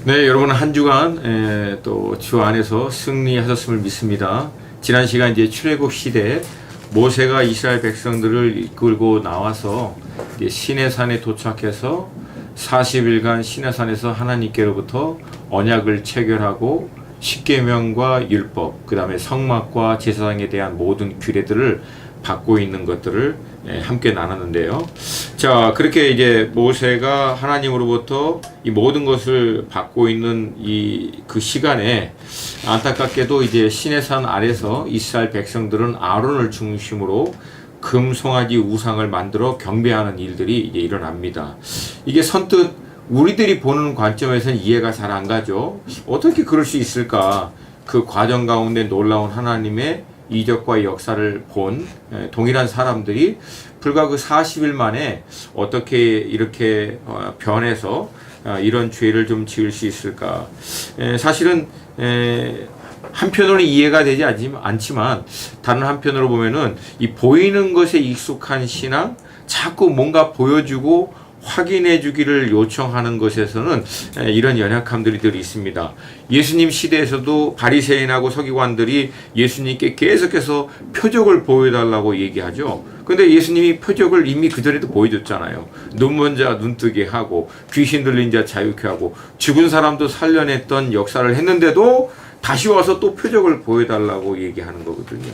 네, 여러분 한 주간 또 주 안에서 승리하셨음을 믿습니다. 지난 시간 이제 출애굽 시대 모세가 이스라엘 백성들을 이끌고 나와서 이제 시내산에 도착해서 40일간 시내산에서 하나님께로부터 언약을 체결하고 십계명과 율법, 그 다음에 성막과 제사장에 대한 모든 규례들을 받고 있는 것들을 함께 나눴는데요. 자, 그렇게 이제 모세가 하나님으로부터 이 모든 것을 받고 있는 그 시간에 안타깝게도 이제 시내산 아래서 이스라엘 백성들은 아론을 중심으로 금송아지 우상을 만들어 경배하는 일들이 이제 일어납니다. 이게 선뜻 우리들이 보는 관점에서는 이해가 잘 안 가죠. 어떻게 그럴 수 있을까? 그 과정 가운데 놀라운 하나님의 이적과 역사를 본 동일한 사람들이 불과 그 40일 만에 어떻게 이렇게 변해서 이런 죄를 좀 지을 수 있을까? 사실은 한편으로는 이해가 되지 않지만 다른 한편으로 보면은 이 보이는 것에 익숙한 신앙, 자꾸 뭔가 보여주고 확인해 주기를 요청하는 것에서는 이런 연약함들이 늘 있습니다. 예수님 시대에서도 바리새인하고 서기관들이 예수님께 계속해서 표적을 보여달라고 얘기하죠. 근데 예수님이 표적을 이미 그전에도 보여줬잖아요. 눈먼 자 눈뜨게 하고 귀신 들린 자 자유케 하고 죽은 사람도 살려냈던 역사를 했는데도 다시 와서 또 표적을 보여달라고 얘기하는 거거든요.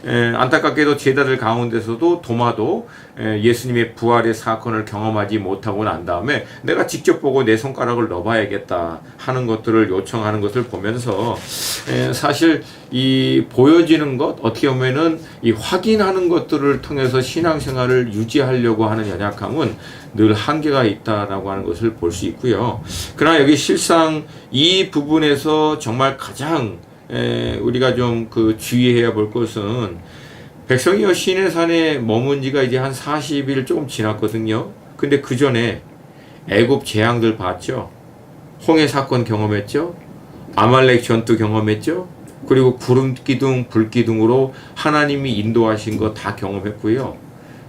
안타깝게도 제자들 가운데서도 도마도 예수님의 부활의 사건을 경험하지 못하고 난 다음에 내가 직접 보고 내 손가락을 넣어봐야겠다 하는 것들을 요청하는 것을 보면서 사실 이 보여지는 것, 어떻게 보면은 이 확인하는 것들을 통해서 신앙생활을 유지하려고 하는 연약함은 늘 한계가 있다라고 하는 것을 볼 수 있고요. 그러나 여기 실상 이 부분에서 정말 가장 우리가 좀 주의해야 볼 것은 백성이요 시내산에 머문 지가 이제 한 40일 조금 지났거든요. 근데 그 전에 애굽 재앙들 봤죠. 홍해 사건 경험했죠. 아말렉 전투 경험했죠. 그리고 구름 기둥, 불 기둥으로 하나님이 인도하신 거 다 경험했고요.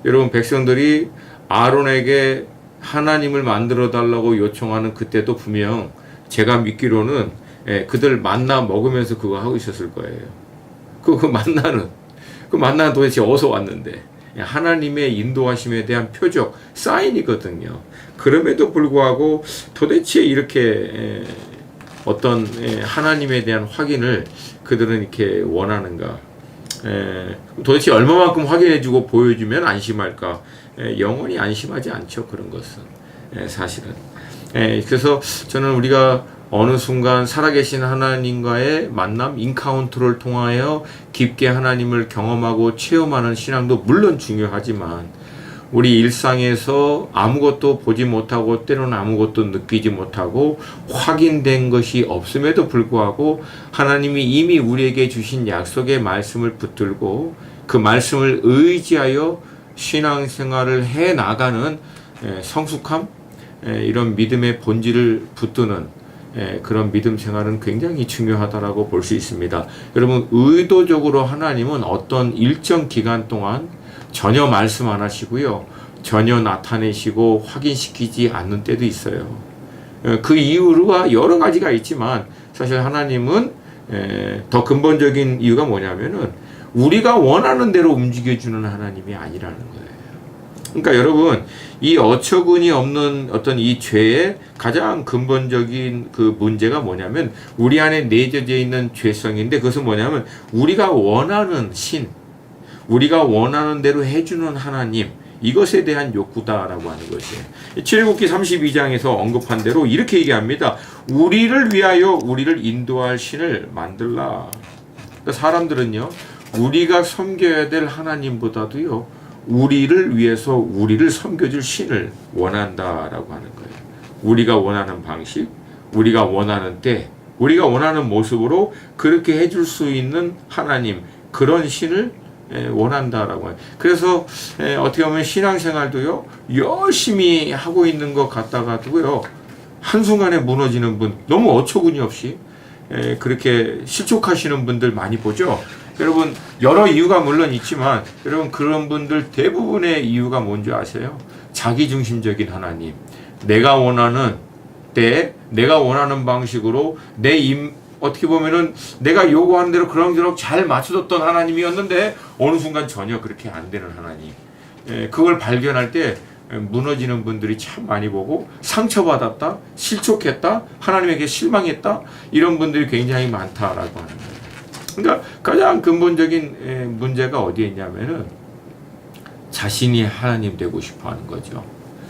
여러분 백성들이 아론에게 하나님을 만들어 달라고 요청하는 그때도 분명 제가 믿기로는 그들 만나 먹으면서 그거 하고 있었을 거예요. 그 만나는 도대체 어디서 왔는데? 하나님의 인도하심에 대한 표적, 사인이거든요. 그럼에도 불구하고 도대체 이렇게 어떤 하나님에 대한 확인을 그들은 이렇게 원하는가? 도대체 얼마만큼 확인해주고 보여주면 안심할까? 영원히 안심하지 않죠. 그런 것은 사실은. 그래서 저는 우리가 어느 순간 살아계신 하나님과의 만남, 인카운트를 통하여 깊게 하나님을 경험하고 체험하는 신앙도 물론 중요하지만 우리 일상에서 아무것도 보지 못하고 때로는 아무것도 느끼지 못하고 확인된 것이 없음에도 불구하고 하나님이 이미 우리에게 주신 약속의 말씀을 붙들고 그 말씀을 의지하여 신앙생활을 해 나가는 성숙함, 이런 믿음의 본질을 붙드는 그런 믿음 생활은 굉장히 중요하다라고 볼 수 있습니다. 여러분 의도적으로 하나님은 어떤 일정 기간 동안 전혀 말씀 안 하시고요. 전혀 나타내시고 확인시키지 않는 때도 있어요. 그 이유가 여러 가지가 있지만 사실 하나님은 더 근본적인 이유가 뭐냐면은 우리가 원하는 대로 움직여주는 하나님이 아니라는 거예요. 그러니까 여러분 이 어처구니 없는 어떤 이 죄의 가장 근본적인 그 문제가 뭐냐면 우리 안에 내재되어 있는 죄성인데 그것은 뭐냐면 우리가 원하는 신, 우리가 원하는 대로 해주는 하나님, 이것에 대한 욕구다라고 하는 것이에요. 출애굽기 32장에서 언급한 대로 이렇게 얘기합니다. 우리를 위하여 우리를 인도할 신을 만들라. 그러니까 사람들은요 우리가 섬겨야 될 하나님보다도요 우리를 위해서 우리를 섬겨줄 신을 원한다라고 하는 거예요. 우리가 원하는 방식, 우리가 원하는 때, 우리가 원하는 모습으로 그렇게 해줄 수 있는 하나님, 그런 신을 원한다라고 해요. 그래서 어떻게 보면 신앙생활도요 열심히 하고 있는 것 같다가도요 한순간에 무너지는 분, 너무 어처구니 없이 그렇게 실족하시는 분들 많이 보죠. 여러분 여러 이유가 물론 있지만 여러분 그런 분들 대부분의 이유가 뭔지 아세요? 자기중심적인 하나님, 내가 원하는 때 내가 원하는 방식으로 어떻게 보면은 내가 요구하는 대로 그럭저럭 잘 맞춰줬던 하나님이었는데 어느 순간 전혀 그렇게 안 되는 하나님. 그걸 발견할 때 무너지는 분들이 참 많이 보고 상처받았다, 실족했다, 하나님에게 실망했다 이런 분들이 굉장히 많다라고 하는 거예요. 그러니까 가장 근본적인 문제가 어디에 있냐면은 자신이 하나님 되고 싶어 하는 거죠.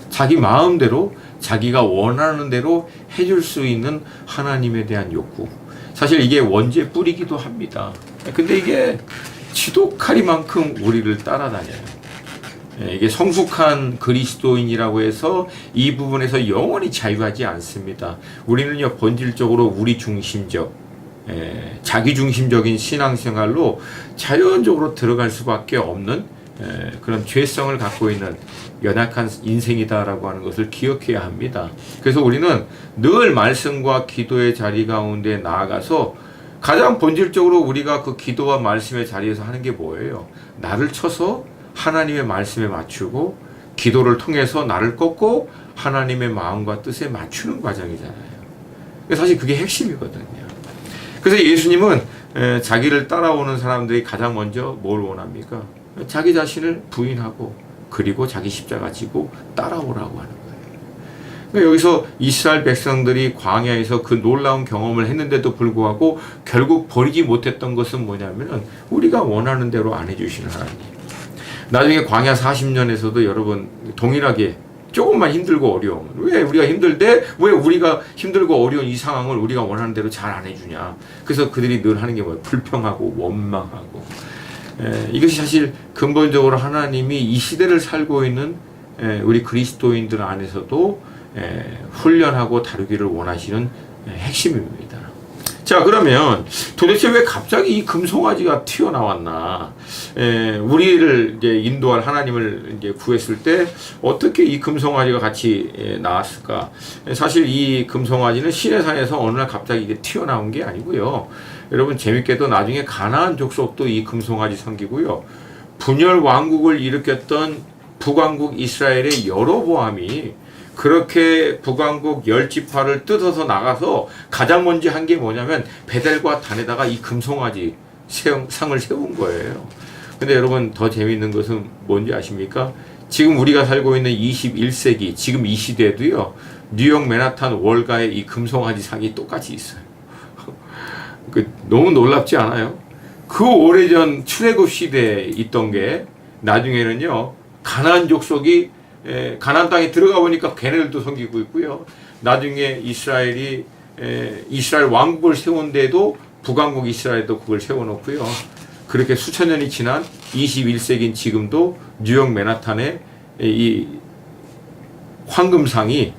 자기 마음대로 자기가 원하는 대로 해줄 수 있는 하나님에 대한 욕구. 사실 이게 원죄 뿌리기도 합니다. 근데 이게 지독하리만큼 우리를 따라다녀요. 이게 성숙한 그리스도인이라고 해서 이 부분에서 영원히 자유하지 않습니다. 우리는요, 본질적으로 우리 중심적, 자기 중심적인 신앙생활로 자연적으로 들어갈 수밖에 없는 그런 죄성을 갖고 있는 연약한 인생이다라고 하는 것을 기억해야 합니다. 그래서 우리는 늘 말씀과 기도의 자리 가운데 나아가서 가장 본질적으로 우리가 그 기도와 말씀의 자리에서 하는 게 뭐예요? 나를 쳐서 하나님의 말씀에 맞추고 기도를 통해서 나를 꺾고 하나님의 마음과 뜻에 맞추는 과정이잖아요. 사실 그게 핵심이거든요. 그래서 예수님은 자기를 따라오는 사람들이 가장 먼저 뭘 원합니까? 자기 자신을 부인하고 그리고 자기 십자가 지고 따라오라고 하는 거예요. 그러니까 여기서 이스라엘 백성들이 광야에서 그 놀라운 경험을 했는데도 불구하고 결국 버리지 못했던 것은 뭐냐면은 우리가 원하는 대로 안 해주시는 하나님. 나중에 광야 40년에서도 여러분 동일하게 조금만 힘들고 어려움. 왜 우리가 힘들대? 왜 우리가 힘들고 어려운 이 상황을 우리가 원하는 대로 잘 안 해주냐? 그래서 그들이 늘 하는 게 뭐예요? 불평하고 원망하고. 이것이 사실 근본적으로 하나님이 이 시대를 살고 있는 우리 그리스도인들 안에서도 훈련하고 다루기를 원하시는 핵심입니다. 자, 그러면 도대체 왜 갑자기 이 금송아지가 튀어나왔나? 우리를 이제 인도할 하나님을 이제 구했을 때 어떻게 이 금송아지가 같이 나왔을까? 사실 이 금송아지는 시내산에서 어느 날 갑자기 이게 튀어나온 게 아니고요. 여러분 재밌게도 나중에 가나안 족속도 이 금송아지 섬기고요. 분열 왕국을 일으켰던 북왕국 이스라엘의 여로보암이 그렇게 북왕국 10지파를 뜯어서 나가서 가장 먼저 한 게 뭐냐면 베델과 단에다가 이 금송아지 상을 세운 거예요. 근데 여러분 더 재미있는 것은 뭔지 아십니까? 지금 우리가 살고 있는 21세기 지금 이 시대에도요. 뉴욕 맨하탄 월가에 이 금송아지 상이 똑같이 있어요. 너무 놀랍지 않아요? 그 오래전 출애굽 시대에 있던 게 나중에는요. 가나안 족속이 가나안 땅에 들어가 보니까 걔네들도 섬기고 있고요. 나중에 이스라엘 왕국을 세운 데도 북왕국 이스라엘도 그걸 세워놓고요. 그렇게 수천 년이 지난 21세기인 지금도 뉴욕 맨하탄에 이 황금상이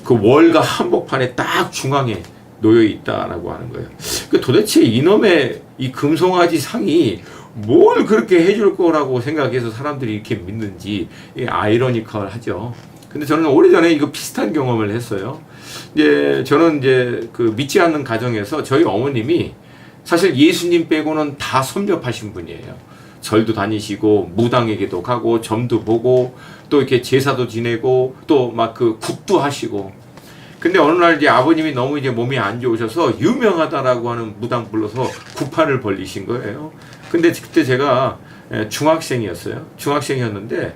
그 월가 한복판에 딱 중앙에 놓여 있다라고 하는 거예요. 도대체 이놈의 이 금송아지 상이 뭘 그렇게 해줄 거라고 생각해서 사람들이 이렇게 믿는지 아이러니컬하죠. 근데 저는 오래전에 이거 비슷한 경험을 했어요. 저는 그 믿지 않는 가정에서 저희 어머님이 사실 예수님 빼고는 다 섭렵하신 분이에요. 절도 다니시고 무당에게도 가고 점도 보고 또 이렇게 제사도 지내고 또 막 그 국도 하시고. 근데 어느 날 이제 아버님이 너무 이제 몸이 안 좋으셔서 유명하다라고 하는 무당 불러서 구판을 벌리신 거예요. 근데 그때 제가 중학생이었어요. 중학생이었는데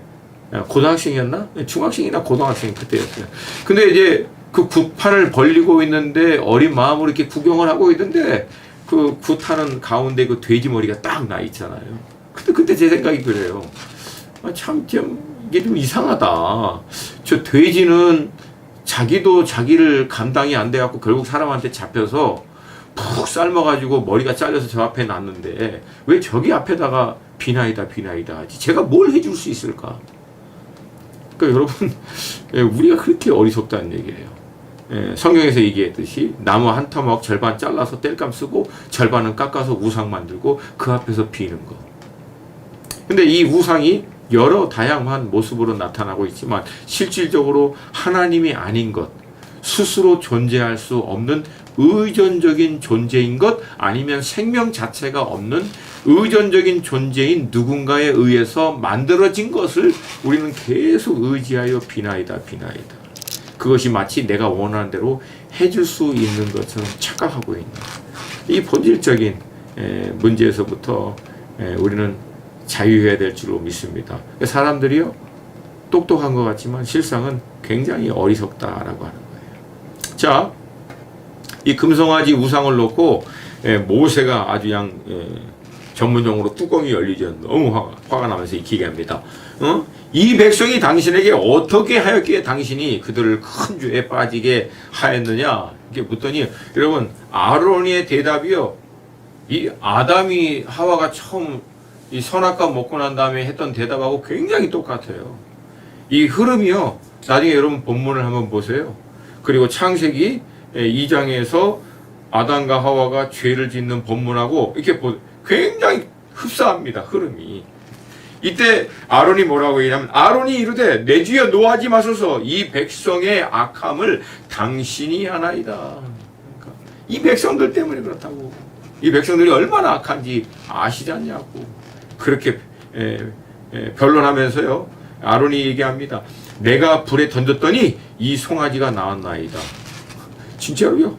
고등학생이었나? 중학생이나 고등학생 그때였어요. 근데 이제 그 구판을 벌리고 있는데 어린 마음으로 이렇게 구경을 하고 있는데 그 굿하는 가운데 그 돼지 머리가 딱 나 있잖아요. 근데 그때 제 생각이 그래요. 참 이게 좀 이상하다. 저 돼지는 자기도 자기를 감당이 안 돼갖고 결국 사람한테 잡혀서 푹 삶아가지고 머리가 잘려서 저 앞에 놨는데 왜 저기 앞에다가 비나이다 하지? 제가 뭘 해줄 수 있을까? 그러니까 여러분 우리가 그렇게 어리석다는 얘기예요. 성경에서 얘기했듯이 나무 한 터먹 절반 잘라서 땔감 쓰고 절반은 깎아서 우상 만들고 그 앞에서 비는 거. 근데 이 우상이 여러 다양한 모습으로 나타나고 있지만 실질적으로 하나님이 아닌 것, 스스로 존재할 수 없는 의존적인 존재인 것, 아니면 생명 자체가 없는 의존적인 존재인 누군가에 의해서 만들어진 것을 우리는 계속 의지하여 비나이다. 그것이 마치 내가 원하는 대로 해줄 수 있는 것처럼 착각하고 있는 이 본질적인 문제에서부터 우리는 자유해야 될 줄로 믿습니다. 사람들이요 똑똑한 것 같지만 실상은 굉장히 어리석다라고 하는 거예요. 자, 이 금송아지 우상을 놓고 모세가 아주 그냥 전문용어로 뚜껑이 열리죠. 너무 화가 나면서 이기게합니다. 이 백성이 당신에게 어떻게 하였기에 당신이 그들을 큰 죄에 빠지게 하였느냐 이렇게 묻더니 여러분 아론의 대답이요. 이 아담이 하와가 처음 이 선악과 먹고 난 다음에 했던 대답하고 굉장히 똑같아요. 이 흐름이요. 나중에 여러분 본문을 한번 보세요. 그리고 창세기 2장에서 아담과 하와가 죄를 짓는 본문하고 이렇게 굉장히 흡사합니다. 흐름이. 이때 아론이 뭐라고 얘기하면 아론이 이르되 내 주여 노하지 마소서 이 백성의 악함을 당신이 하나이다. 그러니까 이 백성들 때문에 그렇다고. 이 백성들이 얼마나 악한지 아시지 않냐고. 그렇게 변론하면서요. 아론이 얘기합니다. 내가 불에 던졌더니 이 송아지가 나왔나이다. 진짜로요?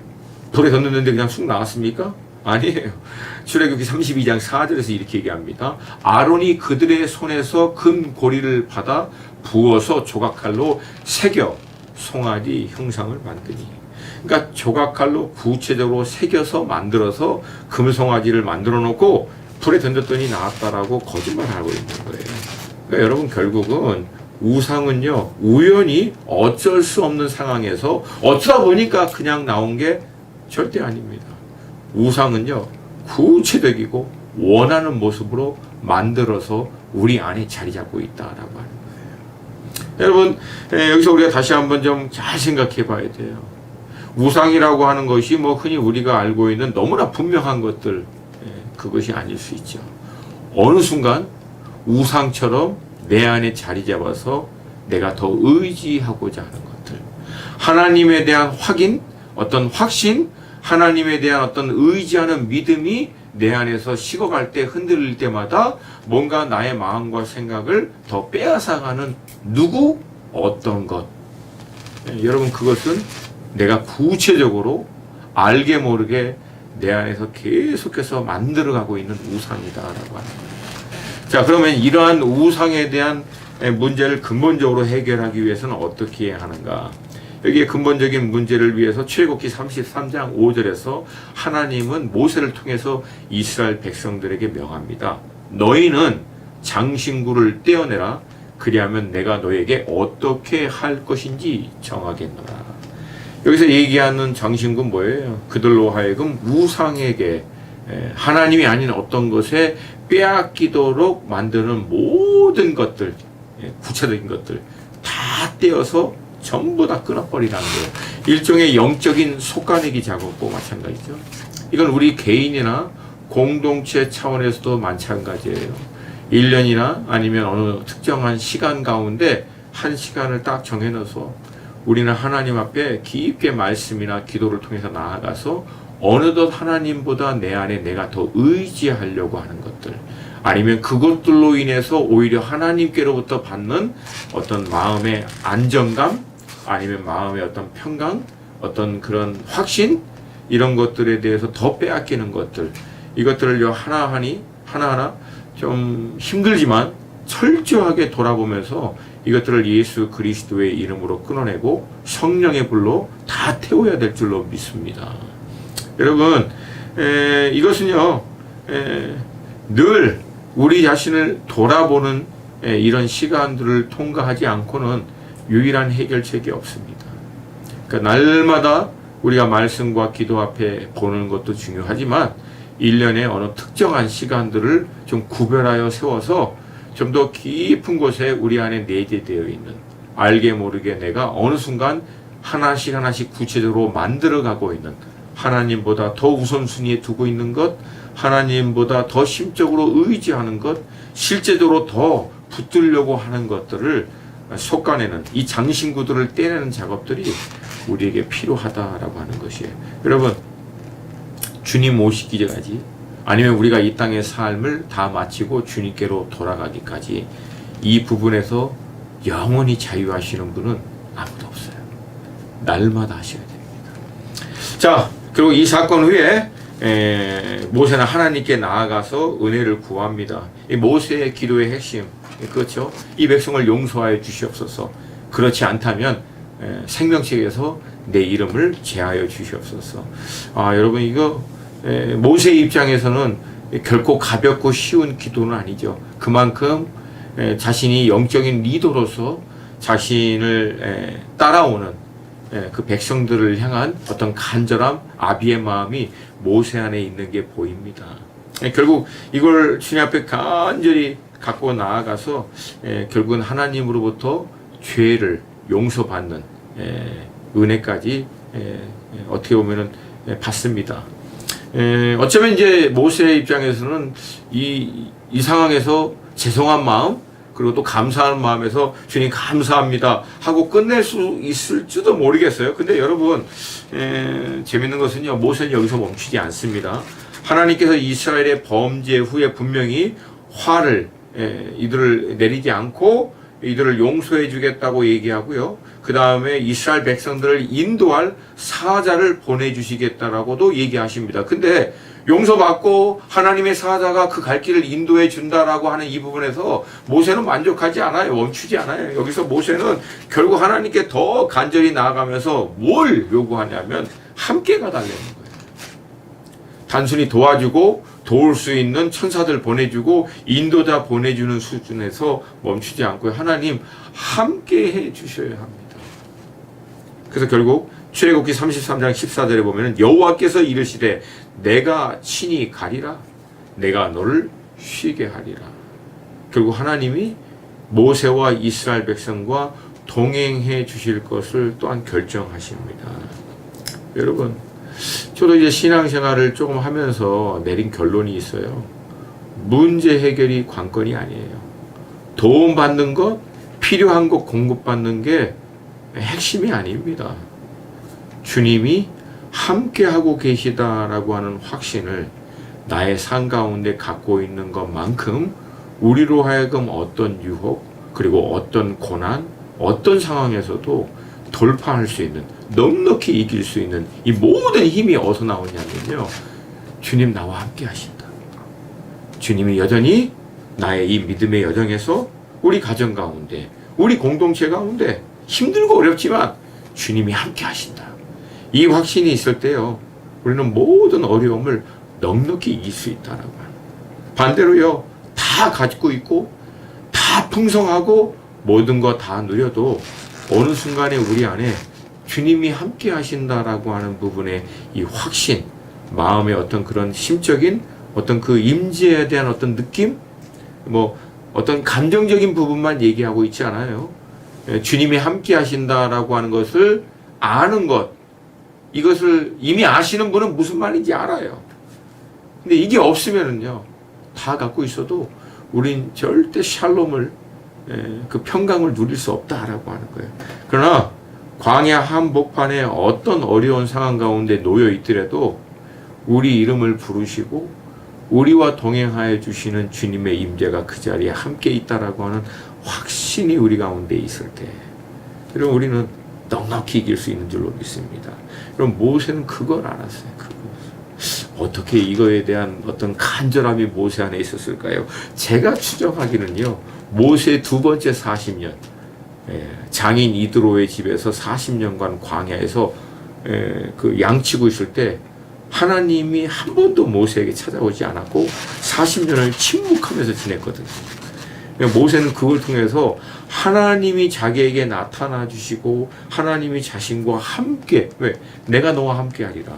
불에 던졌는데 그냥 쑥 나왔습니까? 아니에요. 출애굽기 32장 4절에서 이렇게 얘기합니다. 아론이 그들의 손에서 금 고리를 받아 부어서 조각칼로 새겨 송아지 형상을 만드니. 그러니까 조각칼로 구체적으로 새겨서 만들어서 금송아지를 만들어 놓고 불에 던졌더니 나왔다라고 거짓말하고 있는 거예요. 그러니까 여러분 결국은 우상은요 우연히 어쩔 수 없는 상황에서 어쩌다 보니까 그냥 나온 게 절대 아닙니다. 우상은요 구체적이고 원하는 모습으로 만들어서 우리 안에 자리 잡고 있다라고 하는 거예요. 여러분 여기서 우리가 다시 한번 좀 잘 생각해 봐야 돼요. 우상이라고 하는 것이 뭐 흔히 우리가 알고 있는 너무나 분명한 것들 그것이 아닐 수 있죠. 어느 순간 우상처럼 내 안에 자리 잡아서 내가 더 의지하고자 하는 것들, 하나님에 대한 확인, 어떤 확신, 하나님에 대한 어떤 의지하는 믿음이 내 안에서 식어갈 때, 흔들릴 때마다 뭔가 나의 마음과 생각을 더 빼앗아가는 누구, 어떤 것. 여러분 그것은 내가 구체적으로 알게 모르게 내 안에서 계속해서 만들어가고 있는 우상이다라고 하는 거예요. 자, 그러면 이러한 우상에 대한 문제를 근본적으로 해결하기 위해서는 어떻게 해야 하는가? 여기에 근본적인 문제를 위해서 출애굽기 33장 5절에서 하나님은 모세를 통해서 이스라엘 백성들에게 명합니다. 너희는 장신구를 떼어내라. 그리하면 내가 너에게 어떻게 할 것인지 정하겠노라. 여기서 얘기하는 장신구는 뭐예요? 그들로 하여금 우상에게 하나님이 아닌 어떤 것에 빼앗기도록 만드는 모든 것들, 구체적인 것들 다 떼어서 전부 다 끊어버리라는 거예요. 일종의 영적인 속가내기 작업과 마찬가지죠. 이건 우리 개인이나 공동체 차원에서도 마찬가지예요. 1년이나 아니면 어느 특정한 시간 가운데 한 시간을 딱 정해놔서 우리는 하나님 앞에 깊게 말씀이나 기도를 통해서 나아가서 어느덧 하나님보다 내 안에 내가 더 의지하려고 하는 것들, 아니면 그것들로 인해서 오히려 하나님께로부터 받는 어떤 마음의 안정감, 아니면 마음의 어떤 평강, 어떤 그런 확신, 이런 것들에 대해서 더 빼앗기는 것들, 이것들을 하나하나 좀 힘들지만 철저하게 돌아보면서 이것들을 예수 그리스도의 이름으로 끊어내고 성령의 불로 다 태워야 될 줄로 믿습니다. 여러분, 이것은요, 늘 우리 자신을 돌아보는 이런 시간들을 통과하지 않고는 유일한 해결책이 없습니다. 그러니까 날마다 우리가 말씀과 기도 앞에 보는 것도 중요하지만 1년에 어느 특정한 시간들을 좀 구별하여 세워서 좀 더 깊은 곳에 우리 안에 내재되어 있는, 알게 모르게 내가 어느 순간 하나씩 구체적으로 만들어가고 있는, 하나님보다 더 우선순위에 두고 있는 것, 하나님보다 더 심적으로 의지하는 것, 실제적으로 더 붙들려고 하는 것들을 솎아내는, 이 장신구들을 떼내는 작업들이 우리에게 필요하다라고 하는 것이에요. 여러분, 주님 오시기 전까지, 아니면 우리가 이 땅의 삶을 다 마치고 주님께로 돌아가기까지 이 부분에서 영원히 자유하시는 분은 아무도 없어요. 날마다 하셔야 됩니다. 자, 그리고 이 사건 후에 모세는 하나님께 나아가서 은혜를 구합니다. 이 모세의 기도의 핵심, 그렇죠? 이 백성을 용서하여 주시옵소서. 그렇지 않다면 생명책에서 내 이름을 제하여 주시옵소서. 여러분, 이거 모세의 입장에서는 결코 가볍고 쉬운 기도는 아니죠. 그만큼 자신이 영적인 리더로서 자신을 따라오는 그 백성들을 향한 어떤 간절함, 아비의 마음이 모세 안에 있는 게 보입니다. 결국 이걸 주님 앞에 간절히 갖고 나아가서 결국은 하나님으로부터 죄를 용서받는 은혜까지 어떻게 보면은 받습니다. 어쩌면 이제 모세의 입장에서는 이 상황에서 죄송한 마음, 그리고 또 감사하는 마음에서 주님 감사합니다 하고 끝낼 수 있을지도 모르겠어요. 근데 여러분, 재밌는 것은요, 모세는 여기서 멈추지 않습니다. 하나님께서 이스라엘의 범죄 후에 분명히 화를 이들을 내리지 않고 이들을 용서해 주겠다고 얘기하고요. 그 다음에 이스라엘 백성들을 인도할 사자를 보내주시겠다라고도 얘기하십니다. 근데 용서받고 하나님의 사자가 그 갈 길을 인도해 준다라고 하는 이 부분에서 모세는 만족하지 않아요. 멈추지 않아요. 여기서 모세는 결국 하나님께 더 간절히 나아가면서 뭘 요구하냐면 함께 가달라는 거예요. 단순히 도와주고 도울 수 있는 천사들 보내주고 인도자 보내주는 수준에서 멈추지 않고 하나님 함께 해 주셔야 합니다. 그래서 결국 출애굽기 33장 14절에 보면 여호와께서 이르시되 내가 친히 가리라 내가 너를 쉬게 하리라. 결국 하나님이 모세와 이스라엘 백성과 동행해 주실 것을 또한 결정하십니다. 여러분, 저도 이제 신앙생활을 조금 하면서 내린 결론이 있어요. 문제 해결이 관건이 아니에요. 도움받는 것, 필요한 것 공급받는 게 핵심이 아닙니다. 주님이 함께하고 계시다라고 하는 확신을 나의 삶 가운데 갖고 있는 것만큼 우리로 하여금 어떤 유혹, 그리고 어떤 고난, 어떤 상황에서도 돌파할 수 있는, 넉넉히 이길 수 있는 이 모든 힘이 어디서 나오냐면요, 주님 나와 함께 하신다. 주님이 여전히 나의 이 믿음의 여정에서 우리 가정 가운데, 우리 공동체 가운데 힘들고 어렵지만 주님이 함께 하신다. 이 확신이 있을 때요, 우리는 모든 어려움을 넉넉히 이길 수 있다라고 하는. 반대로요, 다 가지고 있고 다 풍성하고 모든 거 다 누려도 어느 순간에 우리 안에 주님이 함께 하신다라고 하는 부분의 이 확신, 마음의 어떤 그런 심적인 어떤 그 임재에 대한 어떤 느낌, 뭐 어떤 감정적인 부분만 얘기하고 있지 않아요. 주님이 함께 하신다라고 하는 것을 아는 것, 이것을 이미 아시는 분은 무슨 말인지 알아요. 근데 이게 없으면은요, 다 갖고 있어도 우린 절대 샬롬을, 그 평강을 누릴 수 없다라고 하는 거예요. 그러나 광야 한복판에 어떤 어려운 상황 가운데 놓여 있더라도 우리 이름을 부르시고 우리와 동행하여 주시는 주님의 임재가 그 자리에 함께 있다라고 하는 확신이 우리 가운데 있을 때, 그럼 우리는 넉넉히 이길 수 있는 줄로 믿습니다. 그럼 모세는 그걸 알았어요. 어떻게 이거에 대한 어떤 간절함이 모세 안에 있었을까요? 제가 추정하기는요, 모세의 두 번째 40년, 장인 이드로의 집에서 40년간 광야에서 그 양치고 있을 때 하나님이 한 번도 모세에게 찾아오지 않았고 40년을 침묵하면서 지냈거든요. 모세는 그걸 통해서 하나님이 자기에게 나타나 주시고 하나님이 자신과 함께, 왜? 내가 너와 함께 하리라.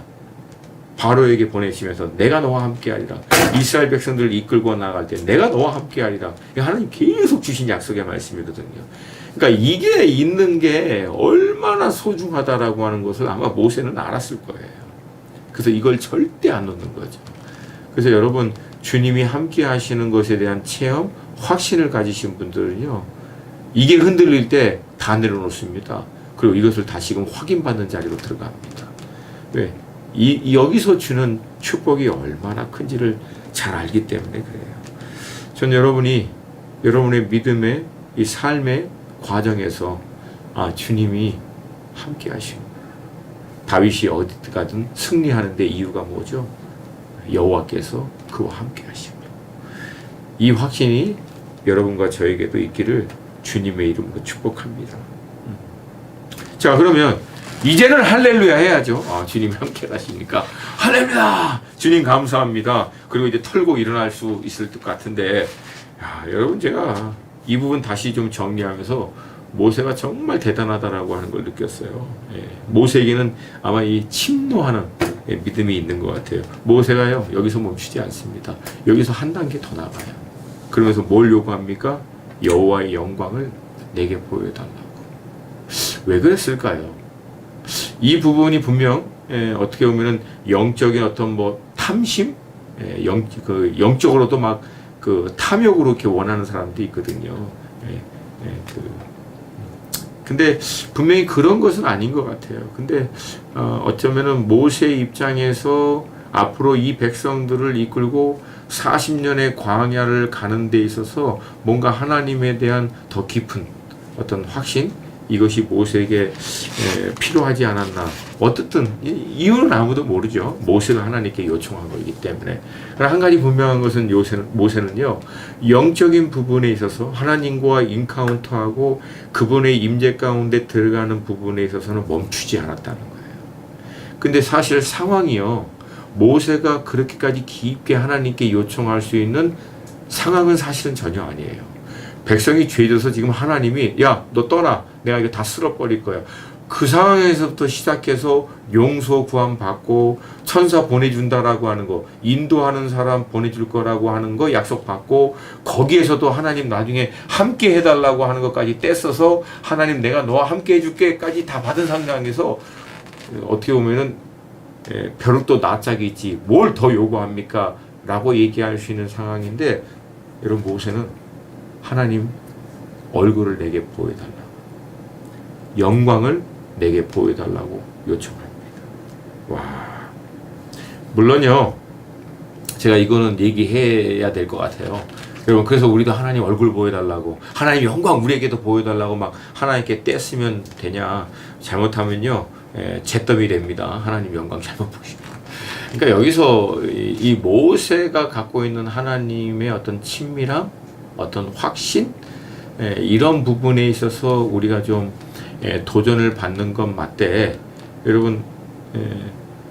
바로에게 보내시면서 내가 너와 함께 하리라. 이스라엘 백성들을 이끌고 나갈 때 내가 너와 함께 하리라. 하나님 계속 주신 약속의 말씀이거든요. 그러니까 이게 있는 게 얼마나 소중하다라고 하는 것을 아마 모세는 알았을 거예요. 그래서 이걸 절대 안 놓는 거죠. 그래서 여러분, 주님이 함께 하시는 것에 대한 체험, 확신을 가지신 분들은요, 이게 흔들릴 때 다 내려놓습니다. 그리고 이것을 다시금 확인받는 자리로 들어갑니다. 왜? 여기서 주는 축복이 얼마나 큰지를 잘 알기 때문에 그래요. 전 여러분이 여러분의 믿음의 이 삶의 과정에서 주님이 함께 하시고 다윗이 어디 가든 승리하는 데 이유가 뭐죠? 여호와께서 그와 함께 하시고 이 확신이 여러분과 저에게도 있기를 주님의 이름으로 축복합니다. 자, 그러면 이제는 할렐루야 해야죠. 주님 함께 하시니까 할렐루야! 주님 감사합니다. 그리고 이제 털고 일어날 수 있을 것 같은데 여러분 제가 이 부분 다시 좀 정리하면서 모세가 정말 대단하다라고 하는 걸 느꼈어요. 모세에게는 아마 이 침노하는 믿음이 있는 것 같아요. 모세가요 여기서 멈추지 않습니다. 여기서 한 단계 더 나가요. 그러면서 뭘 요구합니까? 여호와의 영광을 내게 보여달라고. 왜 그랬을까요? 이 부분이 분명 어떻게 보면은 영적인 어떤 뭐 탐심, 영적으로도 막 그 탐욕으로 이렇게 원하는 사람도 있거든요. 근데 분명히 그런 것은 아닌 것 같아요. 근데 어쩌면은 모세의 입장에서 앞으로 이 백성들을 이끌고 40년의 광야를 가는 데 있어서 뭔가 하나님에 대한 더 깊은 어떤 확신, 이것이 모세에게 필요하지 않았나. 어떻든 이유는 아무도 모르죠. 모세가 하나님께 요청한 거기 때문에. 그러나 한 가지 분명한 것은 모세는요 영적인 부분에 있어서 하나님과 인카운터하고 그분의 임재 가운데 들어가는 부분에 있어서는 멈추지 않았다는 거예요. 근데 사실 상황이요 모세가 그렇게까지 깊게 하나님께 요청할 수 있는 상황은 사실은 전혀 아니에요. 백성이 죄져서 지금 하나님이 야, 너 떠나. 내가 이거 다 쓸어버릴 거야. 그 상황에서부터 시작해서 용서 구함 받고 천사 보내준다라고 하는 거, 인도하는 사람 보내줄 거라고 하는 거 약속 받고 거기에서도 하나님 나중에 함께 해달라고 하는 것까지 떼써서 하나님 내가 너와 함께 해줄게까지 다 받은 상황에서 어떻게 보면은 벼룩도 낯짝이 있지 뭘 더 요구합니까? 라고 얘기할 수 있는 상황인데 여러분 모세는 하나님 얼굴을 내게 보여달라고 영광을 내게 보여달라고 요청합니다. 와, 물론요 제가 이거는 얘기해야 될 것 같아요. 여러분 그래서 우리도 하나님 얼굴 보여달라고 하나님 영광 우리에게도 보여달라고 막 하나님께 떼쓰면 되냐. 잘못하면요 잿더미 됩니다. 하나님 영광 잘못 보시고. 그러니까 여기서 이 모세가 갖고 있는 하나님의 어떤 친밀함, 어떤 확신, 이런 부분에 있어서 우리가 좀 도전을 받는 건 맞대. 여러분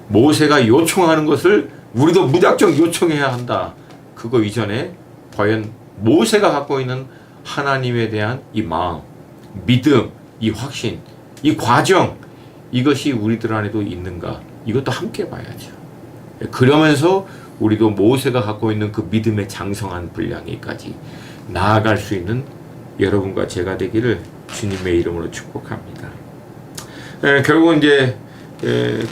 모세가 요청하는 것을 우리도 무작정 요청해야 한다. 그거 이전에 과연 모세가 갖고 있는 하나님에 대한 이 마음, 믿음, 이 확신, 이 과정, 이것이 우리들 안에도 있는가? 이것도 함께 봐야죠. 그러면서 우리도 모세가 갖고 있는 그 믿음의 장성한 분량에까지 나아갈 수 있는 여러분과 제가 되기를 주님의 이름으로 축복합니다. 결국은 이제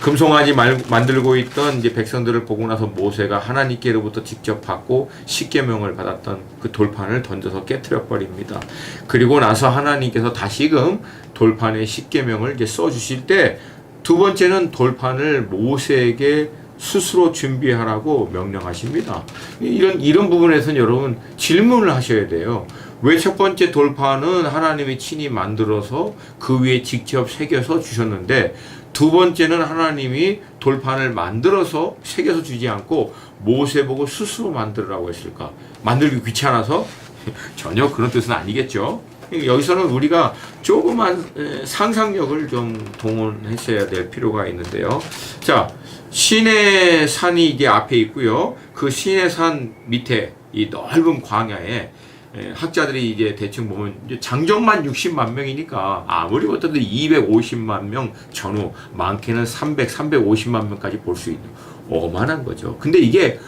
금송아지 만들고 있던 이제 백성들을 보고 나서 모세가 하나님께로부터 직접 받고 십계명을 받았던 그 돌판을 던져서 깨트려 버립니다. 그리고 나서 하나님께서 다시금 돌판에 십계명을 이제 써 주실 때 두 번째는 돌판을 모세에게 스스로 준비하라고 명령하십니다. 이런 부분에서는 여러분 질문을 하셔야 돼요. 왜 첫 번째 돌판은 하나님이 친히 만들어서 그 위에 직접 새겨서 주셨는데 두 번째는 하나님이 돌판을 만들어서 새겨서 주지 않고 모세 보고 스스로 만들으라고 했을까? 만들기 귀찮아서? 전혀 그런 뜻은 아니겠죠. 여기서는 우리가 조그만 상상력을 좀 동원했어야 될 필요가 있는데요. 자, 시내 산이 이제 앞에 있고요. 그 시내 산 밑에 이 넓은 광야에 학자들이 이제 대충 보면 이제 장정만 60만 명이니까 아무리 못해도 250만 명 전후 많게는 350만 명까지 볼 수 있는 어마어마한 거죠. 근데 이게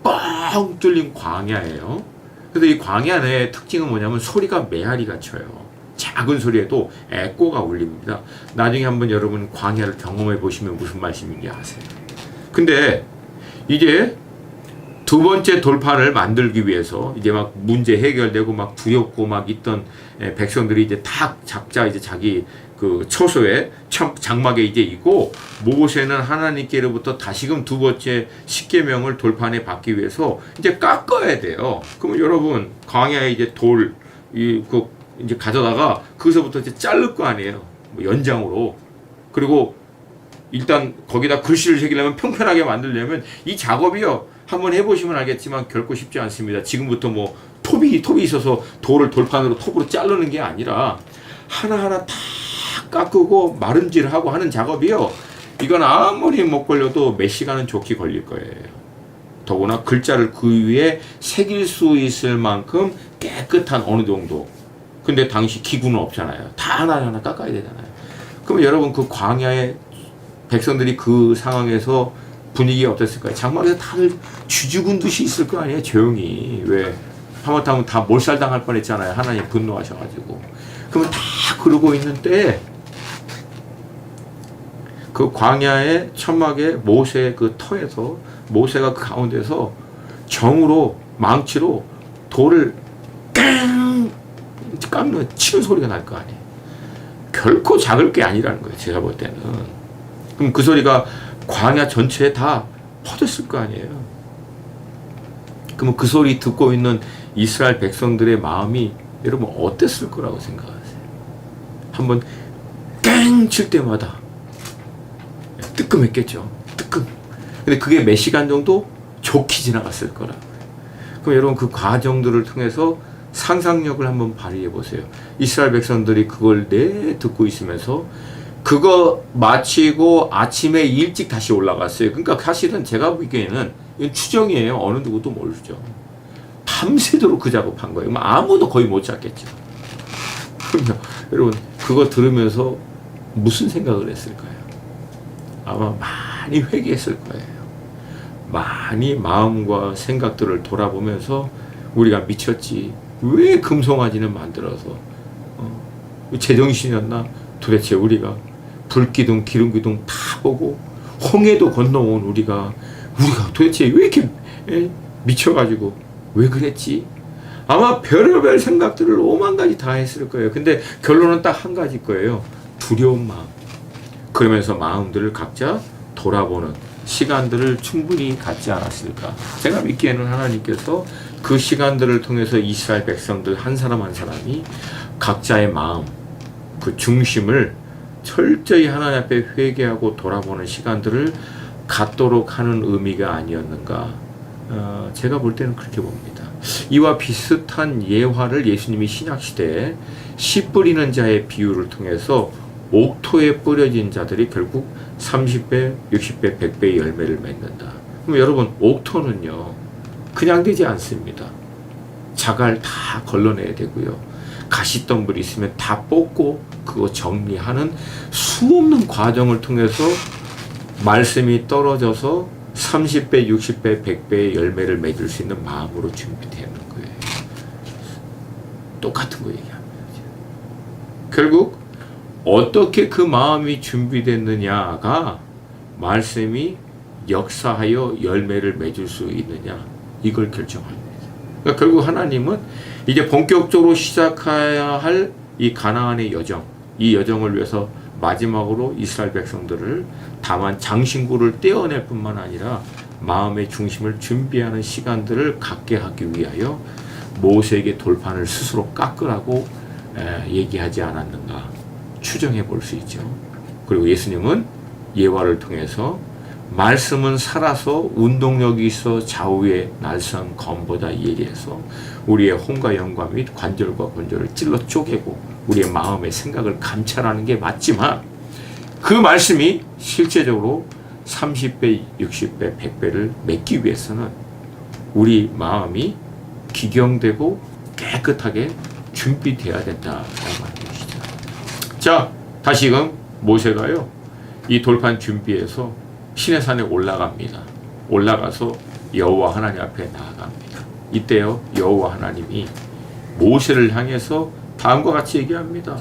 뻥 뚫린 광야예요. 그래서 이 광야 내의 특징은 뭐냐면 소리가 메아리가 쳐요. 작은 소리에도 에코가 울립니다. 나중에 한번 여러분 광야를 경험해 보시면 무슨 말씀인지 아세요. 근데 이제 두 번째 돌판을 만들기 위해서 이제 막 문제 해결되고 막 두렵고 막 있던 백성들이 이제 다 각자 이제 자기 그 처소에 장막에 이제 있고 모세는 하나님께로부터 다시금 두 번째 십계명을 돌판에 받기 위해서 이제 깎아야 돼요. 그러면 여러분 광야에 이제 이제 가져다가 거기서부터 이제 자를 거 아니에요. 뭐 연장으로 그리고 일단 거기다 글씨를 새기려면 평평하게 만들려면 이 작업이요. 한번 해보시면 알겠지만 결코 쉽지 않습니다. 지금부터 뭐 톱이 있어서 돌을 돌판으로 톱으로 자르는 게 아니라 하나하나 다 깎고 마름질하고 하는 작업이요. 이건 아무리 못 걸려도 몇 시간은 좋게 걸릴 거예요. 더구나 글자를 그 위에 새길 수 있을 만큼 깨끗한 어느 정도. 근데 당시 기구는 없잖아요. 다 하나하나 깎아야 되잖아요. 그러면 여러분 그 광야의 백성들이 그 상황에서 분위기가 어땠을까요? 장막에서 다들 쥐죽은 듯이 있을 거 아니에요. 조용히. 왜? 하마터면 다 몰살당할 뻔했잖아요. 하나님 분노하셔가지고. 그러면 다 그러고 있는 때에 그 광야의 천막에 모세의 그 터에서 모세가 그 가운데서 정으로 망치로 돌을 깎는 치는 소리가 날 거 아니에요. 결코 작을 게 아니라는 거예요. 제가 볼 때는. 그럼 그 소리가 광야 전체에 다 퍼졌을 거 아니에요. 그러면 그 소리 듣고 있는 이스라엘 백성들의 마음이 여러분 어땠을 거라고 생각하세요? 한번 깽 칠 때마다 뜨끔했겠죠. 뜨끔. 근데 그게 몇 시간 정도 좋게 지나갔을 거라. 그럼 여러분 그 과정들을 통해서 상상력을 한번 발휘해 보세요. 이스라엘 백성들이 그걸 듣고 있으면서 그거 마치고 아침에 일찍 다시 올라갔어요. 그러니까 사실은 제가 보기에는 이건 추정이에요. 어느 누구도 모르죠. 밤새도록 그 작업한 거예요. 아무도 거의 못 찾겠죠. 그러면 여러분 그거 들으면서 무슨 생각을 했을까요? 아마 많이 회개했을 거예요. 많이 마음과 생각들을 돌아보면서 우리가 미쳤지. 왜 금송아지는 만들어서 제정신이었나? 도대체 우리가 불기둥 기름기둥 다 보고 홍해도 건너온 우리가 도대체 왜 이렇게 미쳐가지고 왜 그랬지? 아마 별의별 생각들을 오만 가지 다 했을 거예요. 근데 결론은 딱 한 가지 거예요. 두려운 마음. 그러면서 마음들을 각자 돌아보는 시간들을 충분히 갖지 않았을까. 제가 믿기에는 하나님께서 그 시간들을 통해서 이스라엘 백성들 한 사람 한 사람이 각자의 마음, 그 중심을 철저히 하나님 앞에 회개하고 돌아보는 시간들을 갖도록 하는 의미가 아니었는가. 제가 볼 때는 그렇게 봅니다. 이와 비슷한 예화를 예수님이 신약시대에 씨 뿌리는 자의 비유를 통해서 옥토에 뿌려진 자들이 결국 30배, 60배, 100배의 열매를 맺는다. 그럼 여러분 옥토는요 그냥 되지 않습니다. 자갈 다 걸러내야 되고요. 가시덤불이 있으면 다 뽑고 그거 정리하는 수없는 과정을 통해서 말씀이 떨어져서 30배, 60배, 100배의 열매를 맺을 수 있는 마음으로 준비되는 거예요. 똑같은 거 얘기합니다. 결국 어떻게 그 마음이 준비됐느냐가 말씀이 역사하여 열매를 맺을 수 있느냐 이걸 결정합니다. 그러니까 결국 하나님은 이제 본격적으로 시작해야 할 이 가나안의 여정, 이 여정을 위해서 마지막으로 이스라엘 백성들을 다만 장신구를 떼어낼 뿐만 아니라 마음의 중심을 준비하는 시간들을 갖게 하기 위하여 모세에게 돌판을 스스로 깎으라고 얘기하지 않았는가 추정해 볼 수 있죠. 그리고 예수님은 예화를 통해서 말씀은 살아서 운동력이 있어 좌우의 날선 검보다 예리해서 우리의 혼과 영과 및 관절과 관절을 찔러 쪼개고 우리의 마음의 생각을 감찰하는 게 맞지만 그 말씀이 실제적으로 30배, 60배, 100배를 맺기 위해서는 우리 마음이 기경되고 깨끗하게 준비되어야 된다라고 하는 것이죠. 자, 다시금 모세가요 이 돌판 준비해서 시내산에 올라갑니다. 올라가서 여호와 하나님 앞에 나아갑니다. 이때요 여호와 하나님이 모세를 향해서 다음과 같이 얘기합니다.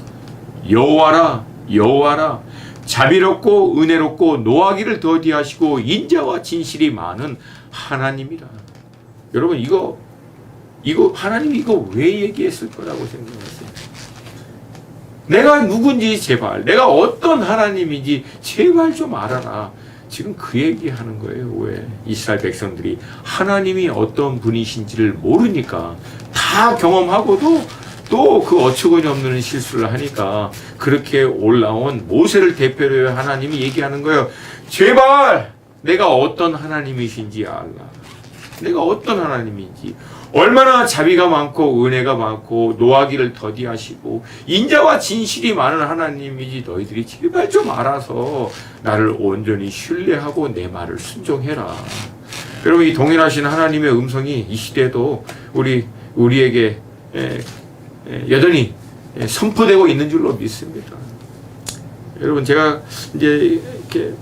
여호와라 여호와라 자비롭고 은혜롭고 노하기를 더디하시고 인자와 진실이 많은 하나님이라. 여러분 이거 하나님이 이거 왜 얘기했을 거라고 생각하세요? 내가 누군지 제발, 내가 어떤 하나님인지 제발 좀 알아라. 지금 그 얘기하는 거예요. 왜? 이스라엘 백성들이 하나님이 어떤 분이신지를 모르니까 다 경험하고도 또 그 어처구니 없는 실수를 하니까 그렇게 올라온 모세를 대표로 해 하나님이 얘기하는 거예요. 제발 내가 어떤 하나님이신지 알라. 내가 어떤 하나님인지, 얼마나 자비가 많고 은혜가 많고 노하기를 더디하시고 인자와 진실이 많은 하나님이지 너희들이 제발 좀 알아서 나를 온전히 신뢰하고 내 말을 순종해라. 여러분, 이 동일하신 하나님의 음성이 이 시대에도 우리에게 여전히 선포되고 있는 줄로 믿습니다. 여러분, 제가 이제 이렇게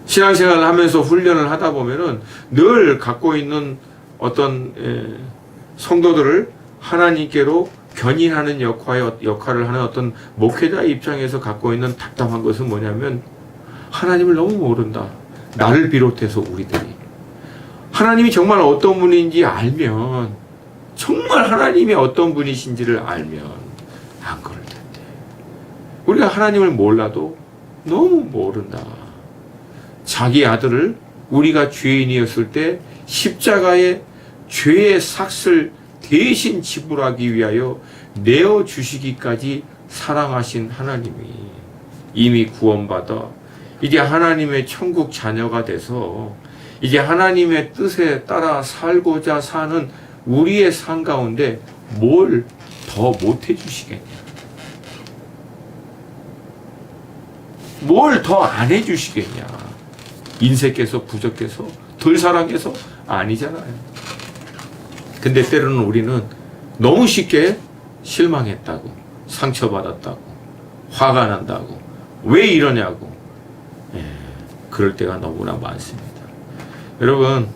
신앙생활을 하면서 훈련을 하다 보면은 늘 갖고 있는 어떤 성도들을 하나님께로 견인하는 역할을 하는 어떤 목회자의 입장에서 갖고 있는 답답한 것은 뭐냐면, 하나님을 너무 모른다. 나를 비롯해서 우리들이 하나님이 정말 어떤 분인지 알면, 정말 하나님이 어떤 분이신지를 알면 안 그럴 텐데, 우리가 하나님을 몰라도 너무 모른다. 자기 아들을 우리가 죄인이었을 때 십자가에 죄의 삭을 대신 지불하기 위하여 내어주시기까지 사랑하신 하나님이 이미 구원받아 이제 하나님의 천국 자녀가 돼서 이제 하나님의 뜻에 따라 살고자 사는 우리의 삶 가운데 뭘 더 못해 주시겠냐? 뭘 더 안 해 주시겠냐? 인색해서, 부족해서, 덜 사랑해서? 아니잖아요. 근데 때로는 우리는 너무 쉽게 실망했다고, 상처받았다고, 화가 난다고, 왜 이러냐고, 그럴 때가 너무나 많습니다. 여러분,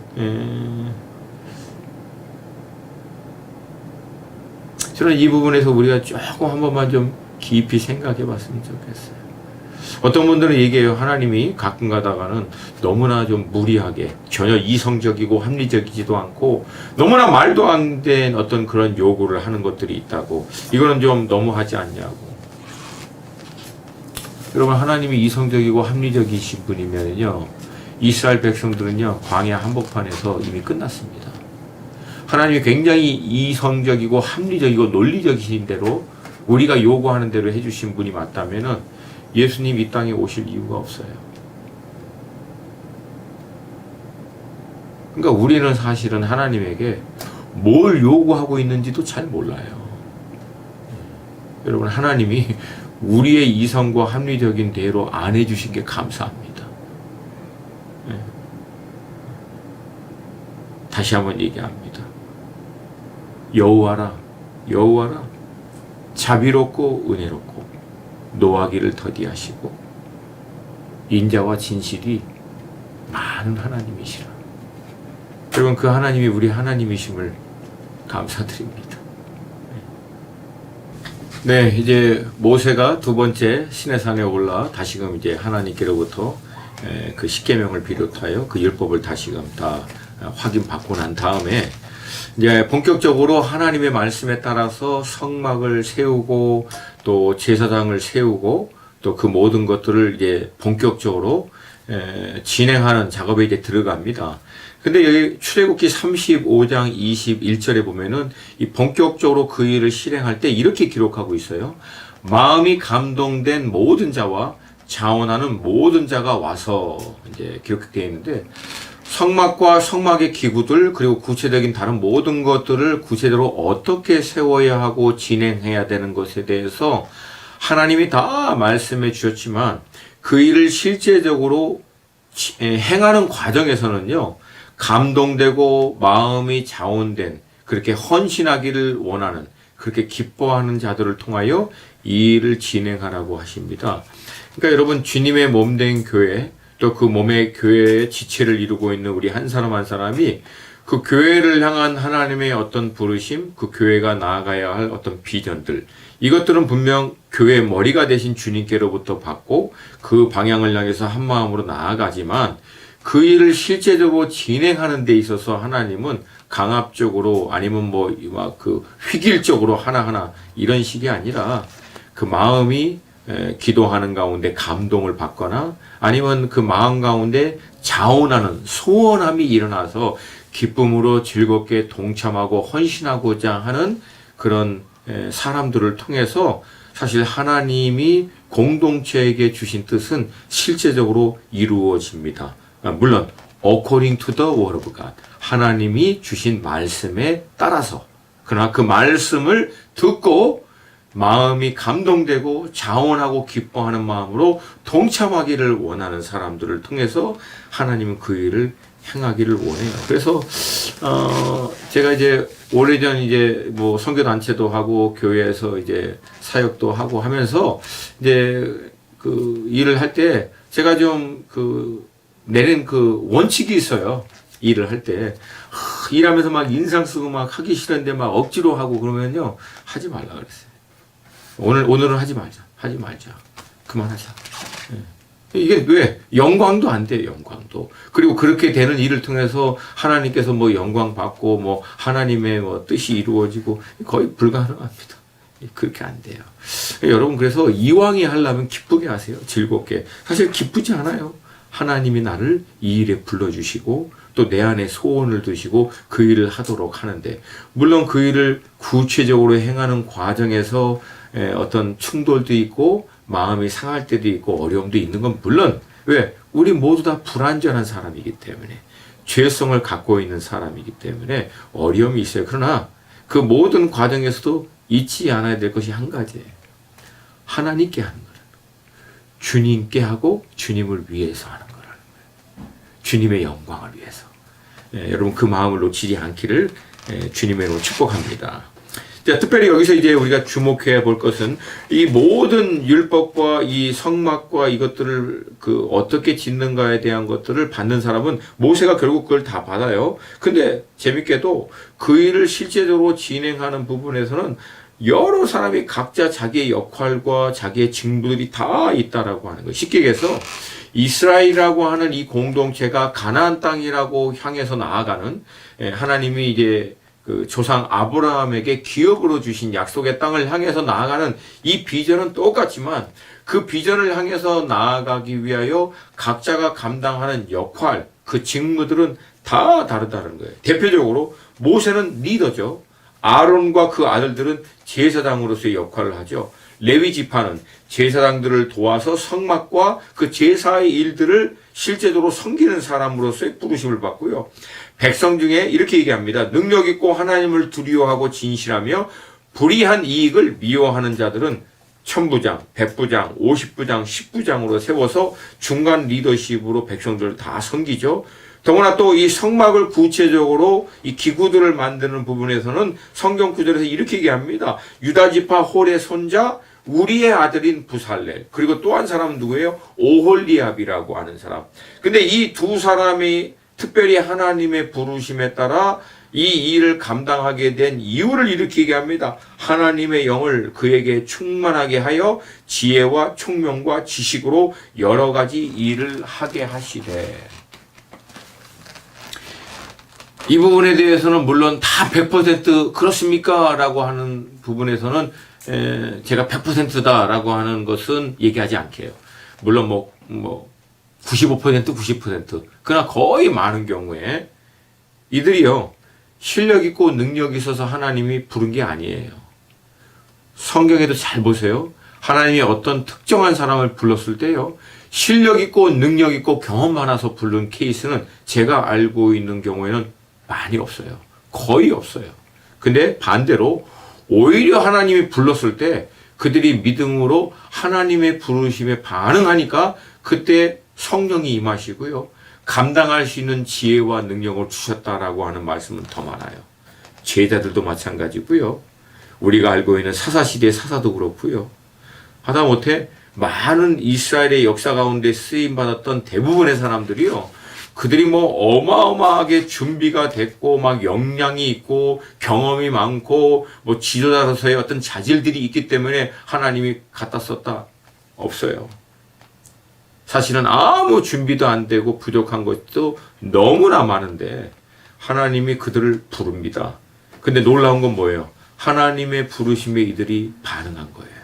저는 이 부분에서 우리가 조금 한 번만 좀 깊이 생각해 봤으면 좋겠어요. 어떤 분들은 얘기해요. 하나님이 가끔 가다가는 너무나 좀 무리하게, 전혀 이성적이고 합리적이지도 않고 너무나 말도 안 된 어떤 그런 요구를 하는 것들이 있다고. 이거는 좀 너무하지 않냐고. 여러분, 하나님이 이성적이고 합리적이신 분이면요, 이스라엘 백성들은요, 광야 한복판에서 이미 끝났습니다. 하나님이 굉장히 이성적이고 합리적이고 논리적이신 대로, 우리가 요구하는 대로 해주신 분이 맞다면은 예수님 이 땅에 오실 이유가 없어요. 그러니까 우리는 사실은 하나님에게 뭘 요구하고 있는지도 잘 몰라요. 여러분, 하나님이 우리의 이성과 합리적인 대로 안 해주신 게 감사합니다. 다시 한번 얘기합니다. 여호와라, 여호와라, 자비롭고 은혜롭고 노하기를 더디하시고 인자와 진실이 많은 하나님이시라. 여러분, 그 하나님이 우리 하나님이심을 감사드립니다. 네, 이제 모세가 두 번째 시내산에 올라 다시금 이제 하나님께로부터 그 십계명을 비롯하여 그 율법을 다시금 다 확인받고 난 다음에 이제 본격적으로 하나님의 말씀에 따라서 성막을 세우고 또 제사장을 세우고 또 그 모든 것들을 이제 본격적으로 진행하는 작업에 이제 들어갑니다. 근데 여기 출애굽기 35장 21절에 보면은 이 본격적으로 그 일을 실행할 때 이렇게 기록하고 있어요. 마음이 감동된 모든 자와 자원하는 모든 자가 와서, 이제 기록되어 있는데, 성막과 성막의 기구들, 그리고 구체적인 다른 모든 것들을 구체적으로 어떻게 세워야 하고 진행해야 되는 것에 대해서 하나님이 다 말씀해 주셨지만, 그 일을 실제적으로 행하는 과정에서는요, 감동되고 마음이 자원된, 그렇게 헌신하기를 원하는, 그렇게 기뻐하는 자들을 통하여 이 일을 진행하라고 하십니다. 그러니까 여러분, 주님의 몸된 교회, 또 그 몸의 교회의 지체를 이루고 있는 우리 한 사람 한 사람이 그 교회를 향한 하나님의 어떤 부르심, 그 교회가 나아가야 할 어떤 비전들, 이것들은 분명 교회의 머리가 되신 주님께로부터 받고 그 방향을 향해서 한 마음으로 나아가지만, 그 일을 실제적으로 진행하는 데 있어서 하나님은 강압적으로, 아니면 그 휘길적으로 하나하나 이런 식이 아니라, 그 마음이 기도하는 가운데 감동을 받거나 아니면 그 마음 가운데 자원하는 소원함이 일어나서 기쁨으로 즐겁게 동참하고 헌신하고자 하는 그런 사람들을 통해서 사실 하나님이 공동체에게 주신 뜻은 실제적으로 이루어집니다. 물론 according to the word of God, 하나님이 주신 말씀에 따라서. 그러나 그 말씀을 듣고 마음이 감동되고 자원하고 기뻐하는 마음으로 동참하기를 원하는 사람들을 통해서 하나님은 그 일을 행하기를 원해요. 그래서 제가 이제 오래전 이제 뭐 선교 단체도 하고 교회에서 이제 사역도 하고 하면서 이제 그 일을 할 때 제가 좀 내린 원칙이 있어요. 일을 할 때 일하면서 막 인상 쓰고 막 하기 싫은데 막 억지로 하고 그러면요 하지 말라 그랬어요. 오늘은 하지 말자. 그만하자. 이게 왜? 영광도 안 돼요, 영광도. 그리고 그렇게 되는 일을 통해서 하나님께서 뭐 영광 받고 뭐 하나님의 뭐 뜻이 이루어지고 거의 불가능합니다. 그렇게 안 돼요. 여러분, 그래서 이왕에 하려면 기쁘게 하세요. 즐겁게. 사실 기쁘지 않아요. 하나님이 나를 이 일에 불러주시고 또 내 안에 소원을 두시고 그 일을 하도록 하는데, 물론 그 일을 구체적으로 행하는 과정에서 어떤 충돌도 있고 마음이 상할 때도 있고 어려움도 있는 건 물론, 왜? 우리 모두 다 불완전한 사람이기 때문에, 죄성을 갖고 있는 사람이기 때문에 어려움이 있어요. 그러나 그 모든 과정에서도 잊지 않아야 될 것이 한 가지예요. 하나님께 하는 거예요. 주님께 하고 주님을 위해서 하는 거라는 거예요. 주님의 영광을 위해서. 여러분, 그 마음을 놓치지 않기를 주님의 이름으로 축복합니다. 자, 특별히 여기서 이제 우리가 주목해야 볼 것은 이 모든 율법과 이 성막과 이것들을 어떻게 짓는가에 대한 것들을 받는 사람은 모세가 결국 그걸 다 받아요. 근데 재밌게도 그 일을 실제적으로 진행하는 부분에서는 여러 사람이 각자 자기의 역할과 자기의 직무들이 다 있다라고 하는 거예요. 쉽게 얘기해서 이스라엘이라고 하는 이 공동체가 가나안 땅이라고 향해서 나아가는, 하나님이 이제 그 조상 아브라함에게 기업으로 주신 약속의 땅을 향해서 나아가는 이 비전은 똑같지만, 그 비전을 향해서 나아가기 위하여 각자가 감당하는 역할, 그 직무들은 다 다르다는 거예요. 대표적으로 모세는 리더죠. 아론과 그 아들들은 제사장으로서의 역할을 하죠. 레위 지파는 제사장들을 도와서 성막과 그 제사의 일들을 실제적으로 섬기는 사람으로서의 부르심을 받고요. 백성 중에 이렇게 얘기합니다. 능력 있고 하나님을 두려워하고 진실하며 불의한 이익을 미워하는 자들은 천부장, 백부장, 50부장, 10부장으로 세워서 중간 리더십으로 백성들을 다 섬기죠. 더구나 또 이 성막을 구체적으로 이 기구들을 만드는 부분에서는 성경 구절에서 이렇게 얘기합니다. 유다 지파 홀의 손자 우리의 아들인 부살렐, 그리고 또 한 사람은 누구예요? 오홀리압이라고 하는 사람. 근데 이 두 사람이 특별히 하나님의 부르심에 따라 이 일을 감당하게 된 이유를 이렇게 얘기합니다. 하나님의 영을 그에게 충만하게 하여 지혜와 총명과 지식으로 여러 가지 일을 하게 하시되. 이 부분에 대해서는 물론 다 100% 그렇습니까? 라고 하는 부분에서는 제가 100%다 라고 하는 것은 얘기하지 않게요. 물론 95%, 90%. 그러나 거의 많은 경우에 이들이요, 실력 있고 능력 있어서 하나님이 부른 게 아니에요. 성경에도 잘 보세요. 하나님이 어떤 특정한 사람을 불렀을 때요, 실력 있고 능력 있고 경험 많아서 부른 케이스는 제가 알고 있는 경우에는 많이 없어요. 거의 없어요. 근데 반대로 오히려 하나님이 불렀을 때 그들이 믿음으로 하나님의 부르심에 반응하니까 그때 성령이 임하시고요, 감당할 수 있는 지혜와 능력을 주셨다라고 하는 말씀은 더 많아요. 제자들도 마찬가지고요. 우리가 알고 있는 사사시대의 사사도 그렇고요. 하다못해 많은 이스라엘의 역사 가운데 쓰임받았던 대부분의 사람들이요, 그들이 어마어마하게 준비가 됐고 막 역량이 있고 경험이 많고 지도자로서의 어떤 자질들이 있기 때문에 하나님이 갖다 썼다? 없어요. 사실은 아무 준비도 안 되고 부족한 것도 너무나 많은데 하나님이 그들을 부릅니다. 근데 놀라운 건 뭐예요? 하나님의 부르심에 이들이 반응한 거예요.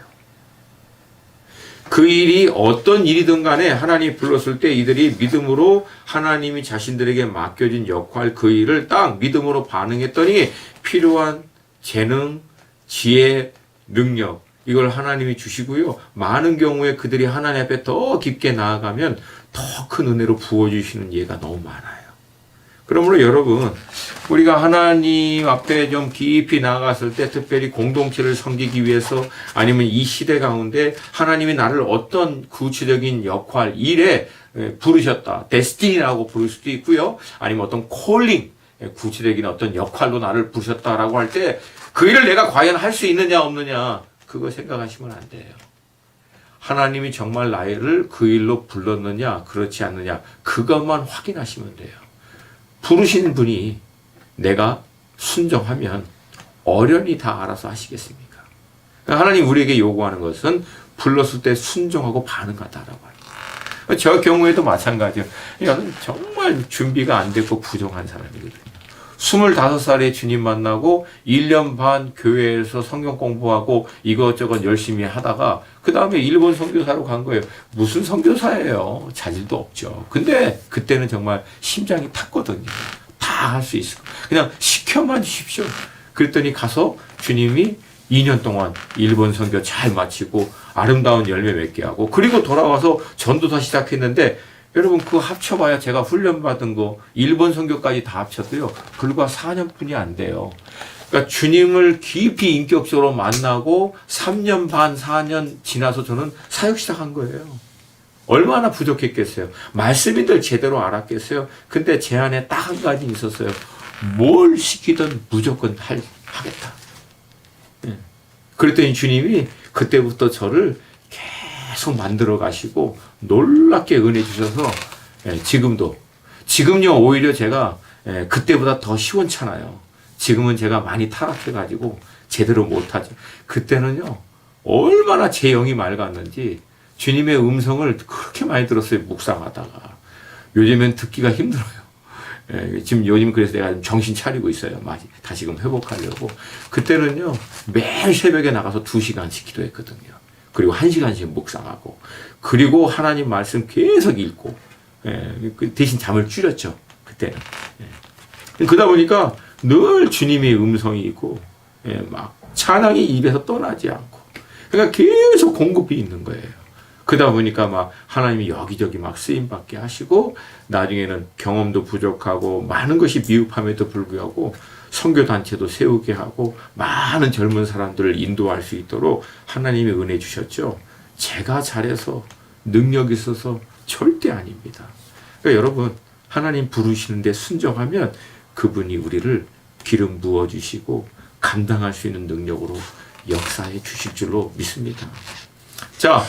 그 일이 어떤 일이든 간에 하나님이 불렀을 때 이들이 믿음으로 하나님이 자신들에게 맡겨진 역할, 그 일을 딱 믿음으로 반응했더니 필요한 재능, 지혜, 능력 이걸 하나님이 주시고요. 많은 경우에 그들이 하나님 앞에 더 깊게 나아가면 더 큰 은혜로 부어주시는 예가 너무 많아요. 그러므로 여러분, 우리가 하나님 앞에 좀 깊이 나아갔을 때 특별히 공동체를 섬기기 위해서 아니면 이 시대 가운데 하나님이 나를 어떤 구체적인 역할, 일에 부르셨다. 데스티니라고 부를 수도 있고요. 아니면 어떤 콜링, 구체적인 어떤 역할로 나를 부르셨다라고 할 때 그 일을 내가 과연 할 수 있느냐 없느냐 그거 생각하시면 안 돼요. 하나님이 정말 나를 그 일로 불렀느냐 그렇지 않느냐 그것만 확인하시면 돼요. 부르신 분이 내가 순종하면 어련히 다 알아서 하시겠습니까? 하나님 우리에게 요구하는 것은 불렀을 때 순종하고 반응하다라고 해요. 저 경우에도 마찬가지예요. 저는 정말 준비가 안 됐고 부족한 사람이거든요. 25살에 주님 만나고 1년 반 교회에서 성경 공부하고 이것저것 열심히 하다가 그 다음에 일본 선교사로 간 거예요. 무슨 선교사예요? 자질도 없죠. 근데 그때는 정말 심장이 탔거든요. 다 할 수 있을 거예요. 그냥 시켜만 주십시오. 그랬더니 가서 주님이 2년 동안 일본 선교 잘 마치고 아름다운 열매 맺게 하고 그리고 돌아와서 전도사 시작했는데 여러분 그거 합쳐봐야 제가 훈련받은 거 일본 선교까지 다 합쳐도요 불과 4년뿐이 안 돼요. 그러니까 주님을 깊이 인격적으로 만나고 3년 반 4년 지나서 저는 사역 시작한 거예요. 얼마나 부족했겠어요. 말씀인들 제대로 알았겠어요. 근데 제 안에 딱 한 가지 있었어요. 뭘 시키든 무조건 하겠다. 그랬더니 주님이 그때부터 저를 계속 만들어 가시고 놀랍게 은혜 주셔서 지금요 오히려 제가 그때보다 더 시원찮아요. 지금은 제가 많이 타락해 가지고 제대로 못하죠. 그때는요 얼마나 제 영이 맑았는지 주님의 음성을 그렇게 많이 들었어요. 묵상하다가. 요즘엔 듣기가 힘들어요. 지금 요즘 그래서 내가 좀 정신 차리고 있어요. 다시금 회복하려고. 그때는요 매일 새벽에 나가서 2시간씩 기도했거든요. 그리고 1시간씩 묵상하고 그리고 하나님 말씀 계속 읽고 대신 잠을 줄였죠. 그때는. 그러다 보니까 늘 주님의 음성이 있고 막 찬양이 입에서 떠나지 않고 그러니까 계속 공급이 있는 거예요. 그러다 보니까 막 하나님이 여기저기 막 쓰임받게 하시고 나중에는 경험도 부족하고 많은 것이 미흡함에도 불구하고 선교단체도 세우게 하고 많은 젊은 사람들을 인도할 수 있도록 하나님이 은혜 주셨죠. 제가 잘해서 능력이 있어서 절대 아닙니다. 그러니까 여러분 하나님 부르시는데 순종하면 그분이 우리를 기름 부어주시고 감당할 수 있는 능력으로 역사해 주실 줄로 믿습니다. 자,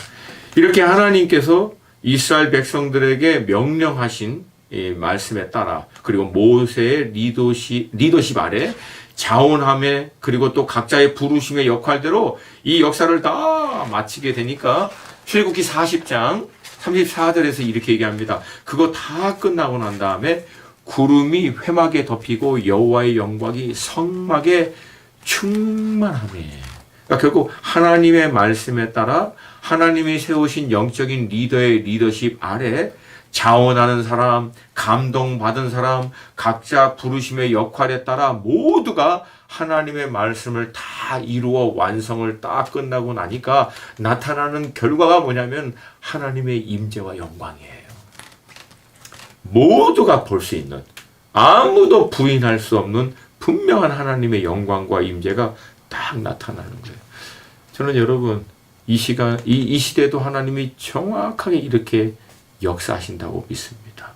이렇게 하나님께서 이스라엘 백성들에게 명령하신 이 말씀에 따라 그리고 모세의 리더십 아래 자원함에 그리고 또 각자의 부르심의 역할대로 이 역사를 다 마치게 되니까 출애굽기 40장 34절에서 이렇게 얘기합니다. 그거 다 끝나고 난 다음에 구름이 회막에 덮이고 여호와의 영광이 성막에 충만하매. 그러니까 결국 하나님의 말씀에 따라 하나님이 세우신 영적인 리더의 리더십 아래 자원하는 사람, 감동받은 사람, 각자 부르심의 역할에 따라 모두가 하나님의 말씀을 다 이루어 완성을 딱 끝나고 나니까 나타나는 결과가 뭐냐면 하나님의 임재와 영광이에요. 모두가 볼 수 있는, 아무도 부인할 수 없는 분명한 하나님의 영광과 임재가 딱 나타나는 거예요. 저는 여러분 이 시대도 하나님이 정확하게 이렇게 역사하신다고 믿습니다.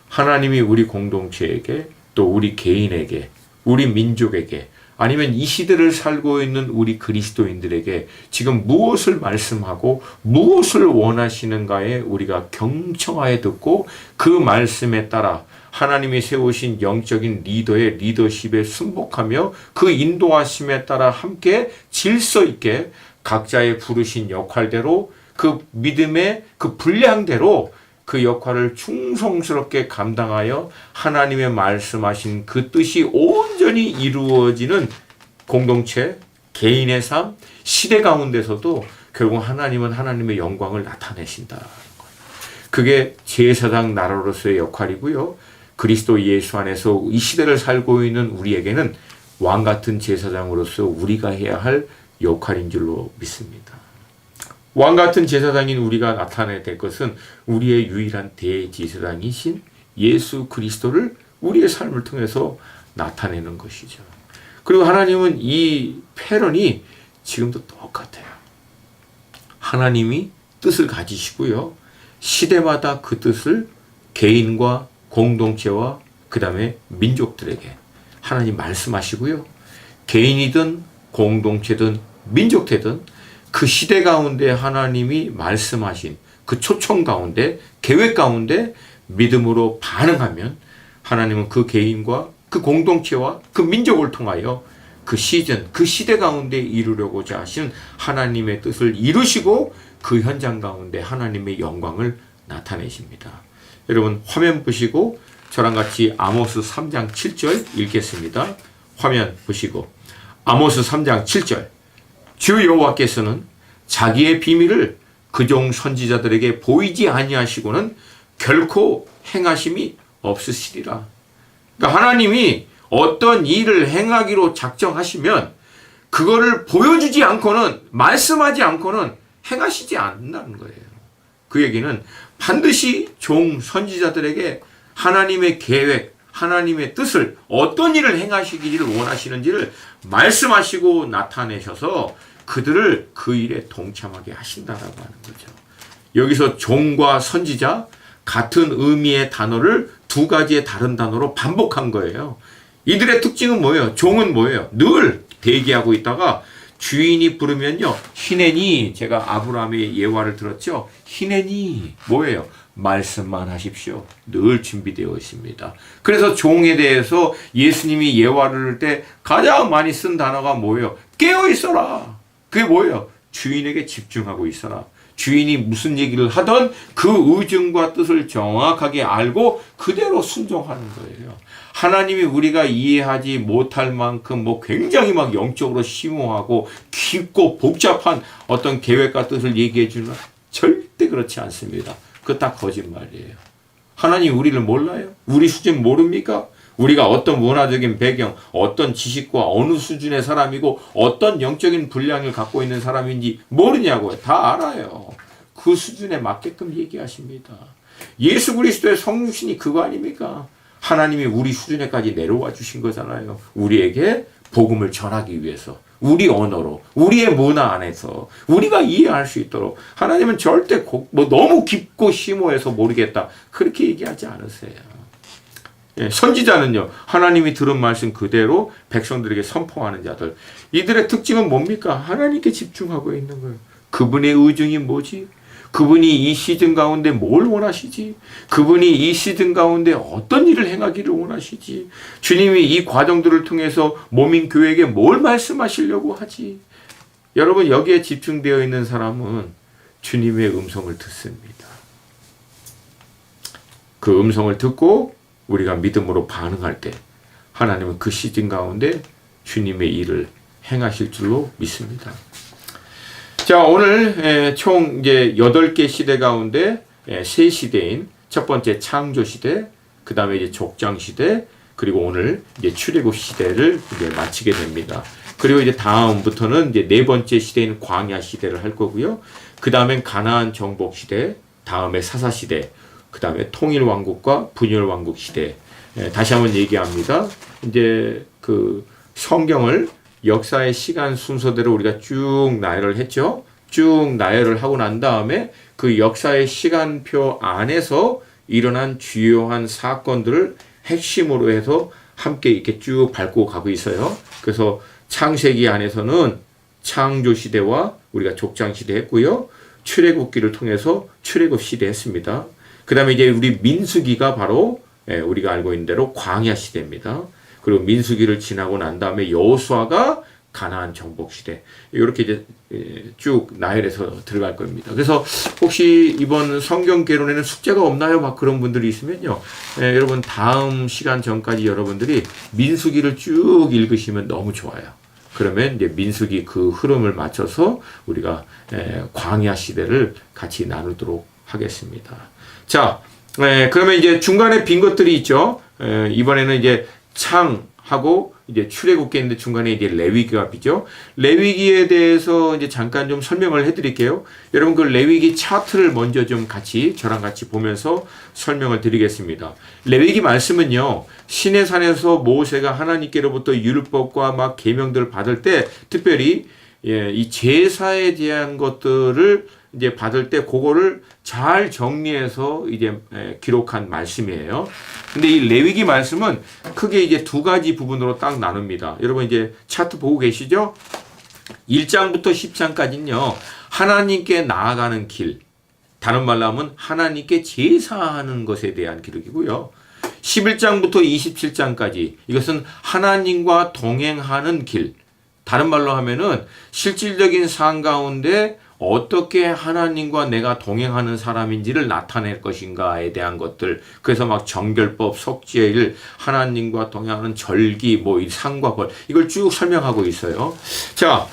하나님이 우리 공동체에게 또 우리 개인에게 우리 민족에게 아니면 이 시대를 살고 있는 우리 그리스도인들에게 지금 무엇을 말씀하고 무엇을 원하시는가에 우리가 경청하여 듣고 그 말씀에 따라 하나님이 세우신 영적인 리더의 리더십에 순복하며 그 인도하심에 따라 함께 질서 있게 각자의 부르신 역할대로 그 믿음의 그 분량대로 그 역할을 충성스럽게 감당하여 하나님의 말씀하신 그 뜻이 온전히 이루어지는 공동체, 개인의 삶, 시대 가운데서도 결국 하나님은 하나님의 영광을 나타내신다는 거예요. 그게 제사장 나라로서의 역할이고요. 그리스도 예수 안에서 이 시대를 살고 있는 우리에게는 왕 같은 제사장으로서 우리가 해야 할 역할인 줄로 믿습니다. 왕 같은 제사장인 우리가 나타내야 될 것은 우리의 유일한 대제사장이신 예수 그리스도를 우리의 삶을 통해서 나타내는 것이죠. 그리고 하나님은 이 패런이 지금도 똑같아요. 하나님이 뜻을 가지시고요. 시대마다 그 뜻을 개인과 공동체와 그 다음에 민족들에게 하나님 말씀하시고요. 개인이든 공동체든 민족되든 그 시대 가운데 하나님이 말씀하신 그 초청 가운데 계획 가운데 믿음으로 반응하면 하나님은 그 개인과 그 공동체와 그 민족을 통하여 그 시즌, 그 시대 가운데 이루려고자 하신 하나님의 뜻을 이루시고 그 현장 가운데 하나님의 영광을 나타내십니다. 여러분 화면 보시고 저랑 같이 아모스 3장 7절 읽겠습니다. 화면 보시고 아모스 3장 7절 주 여호와께서는 자기의 비밀을 그종 선지자들에게 보이지 아니하시고는 결코 행하심이 없으시리라. 그러니까 하나님이 어떤 일을 행하기로 작정하시면 그거를 보여주지 않고는 말씀하지 않고는 행하시지 않는다는 거예요. 그 얘기는 반드시 종 선지자들에게 하나님의 계획, 하나님의 뜻을 어떤 일을 행하시기를 원하시는지를 말씀하시고 나타내셔서 그들을 그 일에 동참하게 하신다라고 하는 거죠. 여기서 종과 선지자 같은 의미의 단어를 두 가지의 다른 단어로 반복한 거예요. 이들의 특징은 뭐예요? 종은 뭐예요? 늘 대기하고 있다가 주인이 부르면요. 히내니, 제가 아브라함의 예화를 들었죠. 히내니 뭐예요? 말씀만 하십시오. 늘 준비되어 있습니다. 그래서 종에 대해서 예수님이 예화를 할 때 가장 많이 쓴 단어가 뭐예요? 깨어 있어라. 그게 뭐예요? 주인에게 집중하고 있어라. 주인이 무슨 얘기를 하던 그 의중과 뜻을 정확하게 알고 그대로 순종하는 거예요. 하나님이 우리가 이해하지 못할 만큼 굉장히 영적으로 심오하고 깊고 복잡한 어떤 계획과 뜻을 얘기해 주는 절대 그렇지 않습니다. 그거 다 거짓말이에요. 하나님 우리를 몰라요? 우리 수준 모릅니까? 우리가 어떤 문화적인 배경, 어떤 지식과 어느 수준의 사람이고 어떤 영적인 분량을 갖고 있는 사람인지 모르냐고요. 다 알아요. 그 수준에 맞게끔 얘기하십니다. 예수 그리스도의 성육신이 그거 아닙니까? 하나님이 우리 수준에까지 내려와 주신 거잖아요. 우리에게 복음을 전하기 위해서. 우리 언어로, 우리의 문화 안에서 우리가 이해할 수 있도록 하나님은 절대 너무 깊고 심오해서 모르겠다. 그렇게 얘기하지 않으세요. 예, 선지자는요, 하나님이 들은 말씀 그대로 백성들에게 선포하는 자들. 이들의 특징은 뭡니까? 하나님께 집중하고 있는 거예요. 그분의 의중이 뭐지? 그분이 이 시즌 가운데 뭘 원하시지? 그분이 이 시즌 가운데 어떤 일을 행하기를 원하시지? 주님이 이 과정들을 통해서 몸인 교회에게 뭘 말씀하시려고 하지? 여러분, 여기에 집중되어 있는 사람은 주님의 음성을 듣습니다. 그 음성을 듣고 우리가 믿음으로 반응할 때 하나님은 그 시즌 가운데 주님의 일을 행하실 줄로 믿습니다. 자, 오늘 총 이제 8개 시대 가운데 세 시대인 첫 번째 창조 시대, 그 다음에 이제 족장 시대, 그리고 오늘 이제 출애굽 시대를 이제 마치게 됩니다. 그리고 이제 다음부터는 이제 네 번째 시대인 광야 시대를 할 거고요. 그 다음엔 가나안 정복 시대, 다음에 사사 시대, 그 다음에 통일 왕국과 분열 왕국 시대. 다시 한번 얘기합니다. 이제 그 성경을 역사의 시간 순서대로 우리가 쭉 나열을 했죠. 쭉 나열을 하고 난 다음에 그 역사의 시간표 안에서 일어난 주요한 사건들을 핵심으로 해서 함께 이렇게 쭉 밟고 가고 있어요. 그래서 창세기 안에서는 창조 시대와 우리가 족장 시대 했고요. 출애굽기를 통해서 출애굽 시대 했습니다. 그 다음에 이제 우리 민수기가 바로 우리가 알고 있는 대로 광야 시대입니다. 그리고 민수기를 지나고 난 다음에 여호수아가 가나안 정복 시대, 이렇게 이제 쭉 나열해서 들어갈 겁니다. 그래서 혹시 이번 성경 개론에는 숙제가 없나요? 막 그런 분들이 있으면요, 여러분 다음 시간 전까지 여러분들이 민수기를 쭉 읽으시면 너무 좋아요. 그러면 이제 민수기 그 흐름을 맞춰서 우리가 광야 시대를 같이 나누도록 하겠습니다. 자, 그러면 이제 중간에 빈 것들이 있죠. 이번에는 이제 하고 이제 출애굽기에 있는데 중간에 이제 레위기가 비죠. 레위기에 대해서 이제 잠깐 좀 설명을 해드릴게요. 여러분 그 레위기 차트를 먼저 좀 같이 저랑 같이 보면서 설명을 드리겠습니다. 레위기 말씀은요, 시내산에서 모세가 하나님께로부터 율법과 막 계명들을 받을 때 특별히 이 제사에 대한 것들을 이제 받을 때 그거를 잘 정리해서 이제 기록한 말씀이에요. 근데 이 레위기 말씀은 크게 이제 두 가지 부분으로 딱 나눕니다. 여러분 이제 차트 보고 계시죠? 1장부터 10장까지는요. 하나님께 나아가는 길. 다른 말로 하면 하나님께 제사하는 것에 대한 기록이고요. 11장부터 27장까지 이것은 하나님과 동행하는 길. 다른 말로 하면은 실질적인 삶 가운데 어떻게 하나님과 내가 동행하는 사람인지를 나타낼 것인가에 대한 것들. 그래서 막 정결법, 속죄일, 하나님과 동행하는 절기, 뭐 이 상과 벌 이걸 쭉 설명하고 있어요. 자,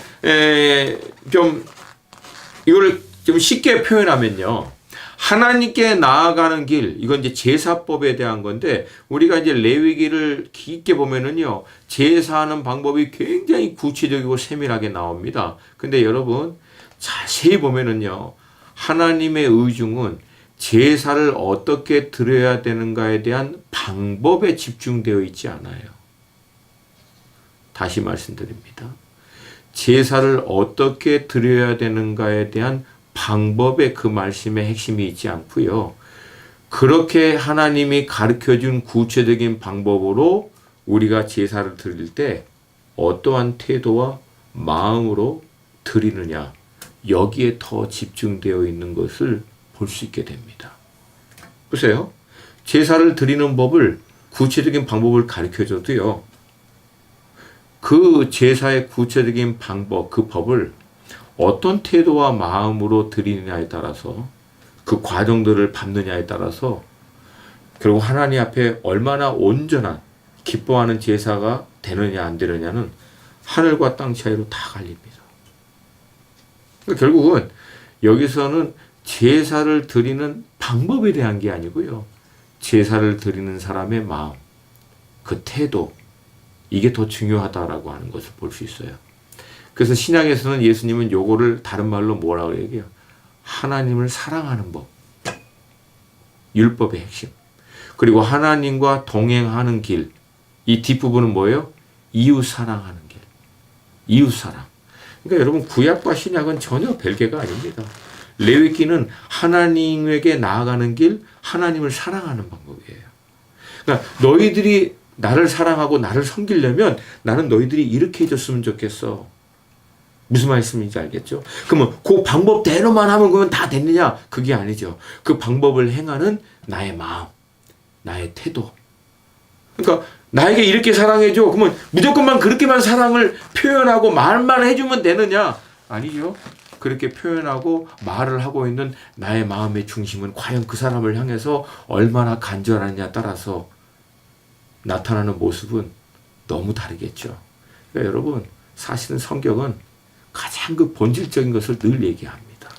좀 이거를 좀 쉽게 표현하면요. 하나님께 나아가는 길, 이건 이제 제사법에 대한 건데, 우리가 이제 레위기를 깊게 보면은요, 제사하는 방법이 굉장히 구체적이고 세밀하게 나옵니다. 근데 여러분, 자세히 보면은요, 하나님의 의중은 제사를 어떻게 드려야 되는가에 대한 방법에 집중되어 있지 않아요. 다시 말씀드립니다. 제사를 어떻게 드려야 되는가에 대한 방법에 그 말씀의 핵심이 있지 않고요. 그렇게 하나님이 가르쳐준 구체적인 방법으로 우리가 제사를 드릴 때 어떠한 태도와 마음으로 드리느냐, 여기에 더 집중되어 있는 것을 볼 수 있게 됩니다. 보세요. 제사를 드리는 법을, 구체적인 방법을 가르쳐줘도요. 그 제사의 구체적인 방법, 그 법을 어떤 태도와 마음으로 드리느냐에 따라서, 그 과정들을 밟느냐에 따라서 결국 하나님 앞에 얼마나 온전한 기뻐하는 제사가 되느냐 안 되느냐는 하늘과 땅 차이로 다 갈립니다. 그러니까 결국은 여기서는 제사를 드리는 방법에 대한 게 아니고요. 제사를 드리는 사람의 마음, 그 태도, 이게 더 중요하다라고 하는 것을 볼 수 있어요. 그래서 신약에서는 예수님은 요거를 다른 말로 뭐라고 얘기해요? 하나님을 사랑하는 법. 율법의 핵심. 그리고 하나님과 동행하는 길. 이 뒷부분은 뭐예요? 이웃 사랑하는 길. 이웃 사랑. 그러니까 여러분 구약과 신약은 전혀 별개가 아닙니다. 레위기는 하나님에게 나아가는 길, 하나님을 사랑하는 방법이에요. 그러니까 너희들이 나를 사랑하고 나를 섬기려면 나는 너희들이 이렇게 해줬으면 좋겠어. 무슨 말씀인지 알겠죠? 그러면 그 방법대로만 하면 그러면 다 됐느냐? 그게 아니죠. 그 방법을 행하는 나의 마음, 나의 태도. 그러니까 나에게 이렇게 사랑해줘. 그러면 무조건만 그렇게만 사랑을 표현하고 말만 해주면 되느냐? 아니죠. 그렇게 표현하고 말을 하고 있는 나의 마음의 중심은 과연 그 사람을 향해서 얼마나 간절하느냐에 따라서 나타나는 모습은 너무 다르겠죠. 그러니까 여러분, 사실은 성경은 가장 그 본질적인 것을 늘 얘기합니다.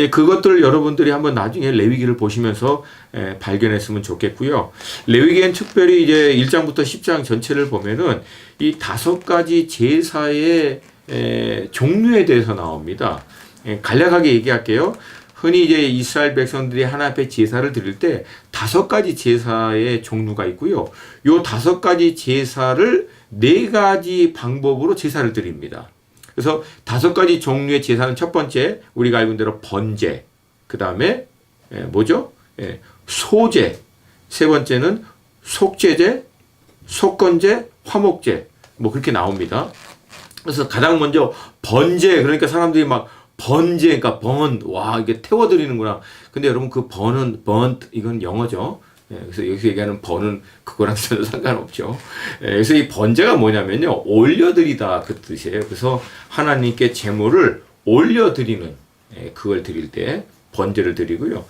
그것들을 여러분들이 한번 나중에 레위기를 보시면서 발견했으면 좋겠고요. 레위기엔 특별히 이제 1장부터 10장 전체를 보면은 이 5가지 제사의 종류에 대해서 나옵니다. 간략하게 얘기할게요. 흔히 이제 이스라엘 백성들이 하나님 앞에 제사를 드릴 때 5가지 제사의 종류가 있고요. 요 5가지 제사를 4가지 방법으로 제사를 드립니다. 그래서 5가지 종류의 제사는 첫 번째, 우리가 알고 있는 대로 번제, 그 다음에 뭐죠? 소제, 세 번째는 속죄제, 속건제, 화목제, 뭐 그렇게 나옵니다. 그래서 가장 먼저 번제, 그러니까 사람들이 막 번제, 그러니까 와, 이게 태워드리는구나. 근데 여러분 그 이건 영어죠. 그래서 여기서 얘기하는 번은 그거랑 전혀 상관없죠. 그래서 이 번제가 뭐냐면요, 올려드리다 그 뜻이에요. 그래서 하나님께 제물을 올려드리는, 그걸 드릴 때 번제를 드리고요.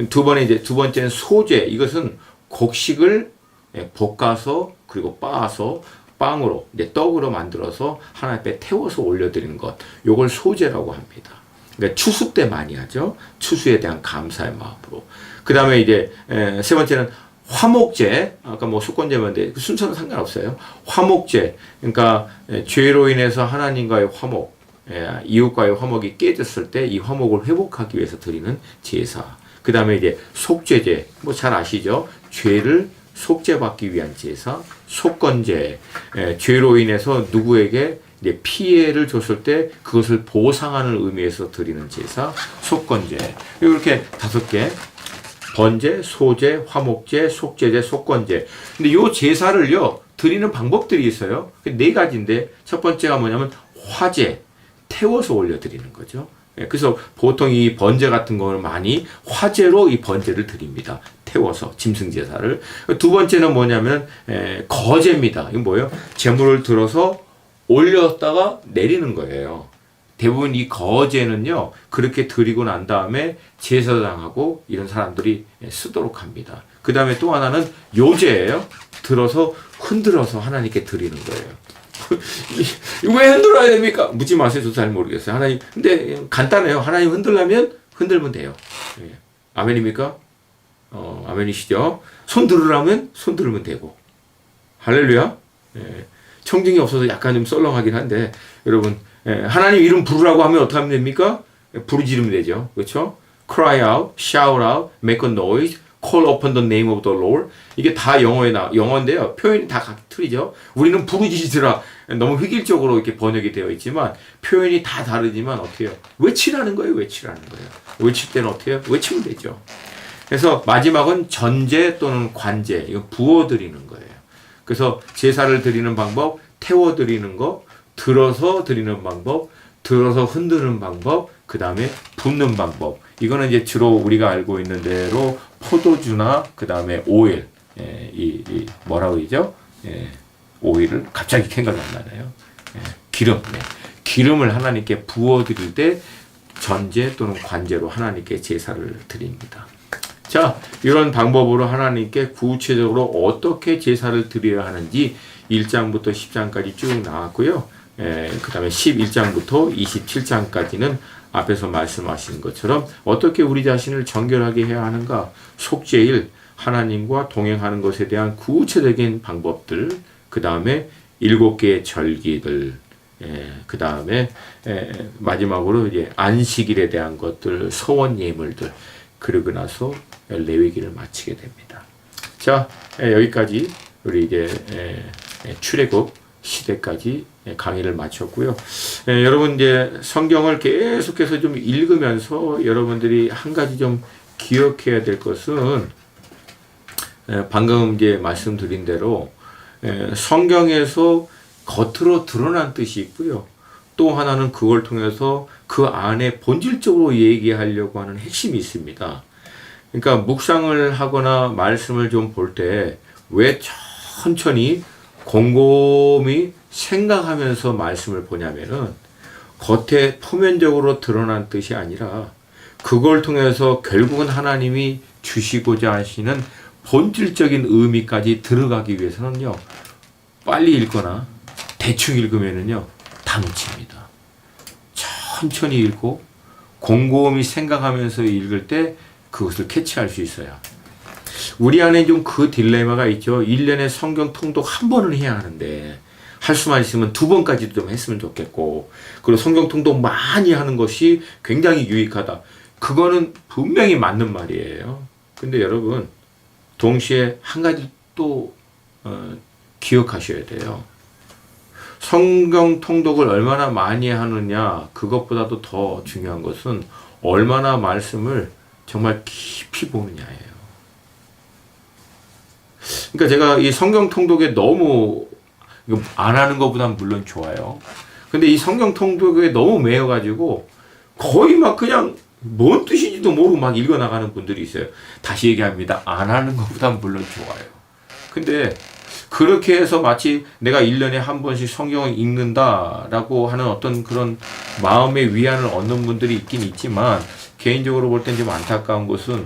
두 번째는 소제. 이것은 곡식을 볶아서 그리고 빻아서 빵으로, 이제 떡으로 만들어서 하나님 앞에 태워서 올려드리는 것. 요걸 소제라고 합니다. 그러니까 추수 때 많이 하죠. 추수에 대한 감사의 마음으로. 그 다음에 이제 세 번째는 화목제, 아까 뭐 속건제인데 그 순서는 상관없어요. 화목제, 그러니까 죄로 인해서 하나님과의 화목, 이웃과의 화목이 깨졌을 때 이 화목을 회복하기 위해서 드리는 제사. 그 다음에 이제 속죄제, 뭐 잘 아시죠? 죄를 속죄받기 위한 제사, 속건제, 죄로 인해서 누구에게 이제 피해를 줬을 때 그것을 보상하는 의미에서 드리는 제사, 속건제. 이렇게 5개. 번제, 소제, 화목제, 속죄제, 속건제. 근데 요 제사를요, 드리는 방법들이 있어요. 4가지인데, 첫 번째가 뭐냐면, 화제, 태워서 올려드리는 거죠. 그래서 보통 이 번제 같은 거는 많이 화제로 이 번제를 드립니다. 태워서, 짐승제사를. 두 번째는 뭐냐면, 거제입니다. 이건 뭐예요? 제물을 들어서 올렸다가 내리는 거예요. 대부분 이 거제는요, 그렇게 드리고 난 다음에 제사장하고 이런 사람들이 쓰도록 합니다. 그 다음에 또 하나는 요제예요. 들어서 흔들어서 하나님께 드리는 거예요. 왜 흔들어야 됩니까? 묻지 마세요. 저도 잘 모르겠어요. 하나님, 근데 간단해요. 하나님 흔들려면 흔들면 돼요. 아멘입니까? 아멘이시죠? 손 들으라면 손 들으면 되고. 할렐루야. 청중이 없어서 약간 좀 썰렁하긴 한데, 여러분, 하나님 이름 부르라고 하면 어떻게 하면 됩니까? 부르짖으면 되죠. 그렇죠? Cry out, shout out, make a noise, call upon the name of the Lord. 이게 다 영어인데요. 표현이 다 틀리죠. 우리는 부르짖으라. 너무 획일적으로 이렇게 번역이 되어 있지만 표현이 다 다르지만 어떻게 해요? 외치라는 거예요. 외치라는 거예요. 외칠 때는 어떻게 해요? 외치면 되죠. 그래서 마지막은 전제 또는 관제. 이거 부어드리는 거예요. 그래서 제사를 드리는 방법, 태워드리는 거, 들어서 드리는 방법, 들어서 흔드는 방법, 그 다음에 붓는 방법. 이거는 이제 주로 우리가 알고 있는 대로 포도주나 그 다음에 오일, 뭐라고 그러죠? 오일을 갑자기 생각이 안 나네요. 기름, 기름을 하나님께 부어드릴 때 전제 또는 관제로 하나님께 제사를 드립니다. 자, 이런 방법으로 하나님께 구체적으로 어떻게 제사를 드려야 하는지 1장부터 10장까지 쭉 나왔고요. 그 다음에 11장부터 27장까지는 앞에서 말씀하신 것처럼 어떻게 우리 자신을 정결하게 해야 하는가, 속죄일, 하나님과 동행하는 것에 대한 구체적인 방법들, 그 다음에 7개의 절기들, 그 다음에 마지막으로 이제 안식일에 대한 것들, 소원 예물들, 그러고 나서 레위기를 마치게 됩니다. 자, 여기까지 우리 이제 출애굽 시대까지 강의를 마쳤고요. 여러분 이제 성경을 계속해서 좀 읽으면서 여러분들이 한 가지 좀 기억해야 될 것은 방금 이제 말씀드린 대로 성경에서 겉으로 드러난 뜻이 있고요. 또 하나는 그걸 통해서 그 안에 본질적으로 얘기하려고 하는 핵심이 있습니다. 그러니까 묵상을 하거나 말씀을 좀 볼 때 왜 천천히 곰곰이 생각하면서 말씀을 보냐면은 겉에 표면적으로 드러난 뜻이 아니라 그걸 통해서 결국은 하나님이 주시고자 하시는 본질적인 의미까지 들어가기 위해서는요, 빨리 읽거나 대충 읽으면은요, 다 놓칩니다. 천천히 읽고 곰곰이 생각하면서 읽을 때 그것을 캐치할 수 있어요. 우리 안에 좀 그 딜레마가 있죠. 1년에 성경 통독 한 번은 해야 하는데 할 수만 있으면 2번까지도 좀 했으면 좋겠고, 그리고 성경 통독 많이 하는 것이 굉장히 유익하다. 그거는 분명히 맞는 말이에요. 근데 여러분 동시에 한 가지 또 기억하셔야 돼요. 성경 통독을 얼마나 많이 하느냐, 그것보다도 더 중요한 것은 얼마나 말씀을 정말 깊이 보느냐예요. 그러니까 제가 이 성경 통독에 너무 안 하는 것보다는 물론 좋아요. 근데 이 성경 통독에 너무 매여가지고 거의 막 그냥 뭔 뜻인지도 모르고 막 읽어나가는 분들이 있어요. 다시 얘기합니다. 안 하는 것보다는 물론 좋아요. 근데 그렇게 해서 마치 내가 1년에 한 번씩 성경을 읽는다라고 하는 어떤 그런 마음의 위안을 얻는 분들이 있긴 있지만, 개인적으로 볼 땐 좀 안타까운 것은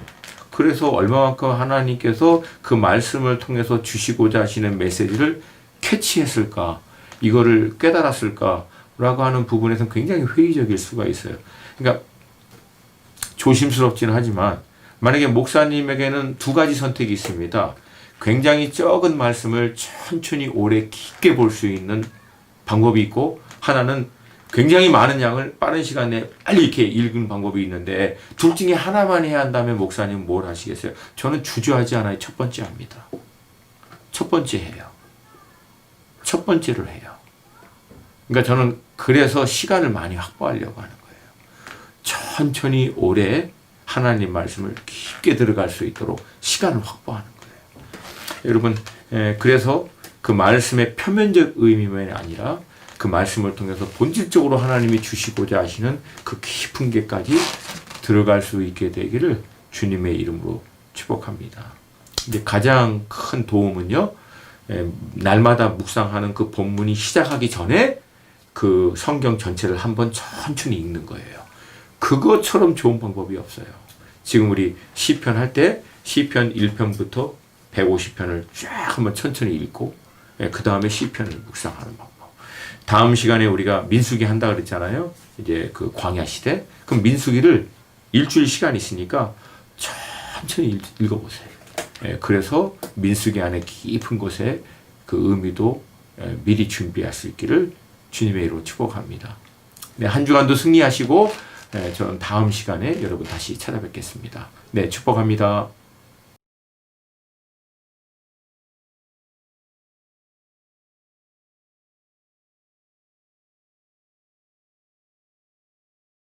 그래서 얼마만큼 하나님께서 그 말씀을 통해서 주시고자 하시는 메시지를 캐치했을까, 이거를 깨달았을까 라고 하는 부분에서는 굉장히 회의적일 수가 있어요. 그러니까 조심스럽지는 하지만 만약에 목사님에게는 2가지 선택이 있습니다. 굉장히 적은 말씀을 천천히 오래 깊게 볼 수 있는 방법이 있고, 하나는 굉장히 많은 양을 빠른 시간 내에 빨리 이렇게 읽는 방법이 있는데, 둘 중에 하나만 해야 한다면 목사님 뭘 하시겠어요? 저는 주저하지 않아요. 첫 번째 합니다. 첫 번째 해요. 첫 번째를 해요. 그러니까 저는 그래서 시간을 많이 확보하려고 하는 거예요. 천천히 오래 하나님 말씀을 깊게 들어갈 수 있도록 시간을 확보하는 거예요. 여러분, 그래서 그 말씀의 표면적 의미만이 아니라 그 말씀을 통해서 본질적으로 하나님이 주시고자 하시는 그 깊은 게까지 들어갈 수 있게 되기를 주님의 이름으로 축복합니다. 이제 가장 큰 도움은요, 날마다 묵상하는 그 본문이 시작하기 전에 그 성경 전체를 한번 천천히 읽는 거예요. 그것처럼 좋은 방법이 없어요. 지금 우리 시편 할 때 시편 1편부터 150편을 쫙 한번 천천히 읽고, 그 다음에 시편을 묵상하는 방법. 다음 시간에 우리가 민수기 한다 그랬잖아요. 이제 그 광야 시대. 그럼 민수기를 일주일 시간이 있으니까 천천히 읽어보세요. 그래서 민수기 안에 깊은 곳에 그 의미도 미리 준비할 수 있기를 주님의 이름으로 축복합니다. 네, 한 주간도 승리하시고, 저는 다음 시간에 여러분 다시 찾아뵙겠습니다. 네, 축복합니다.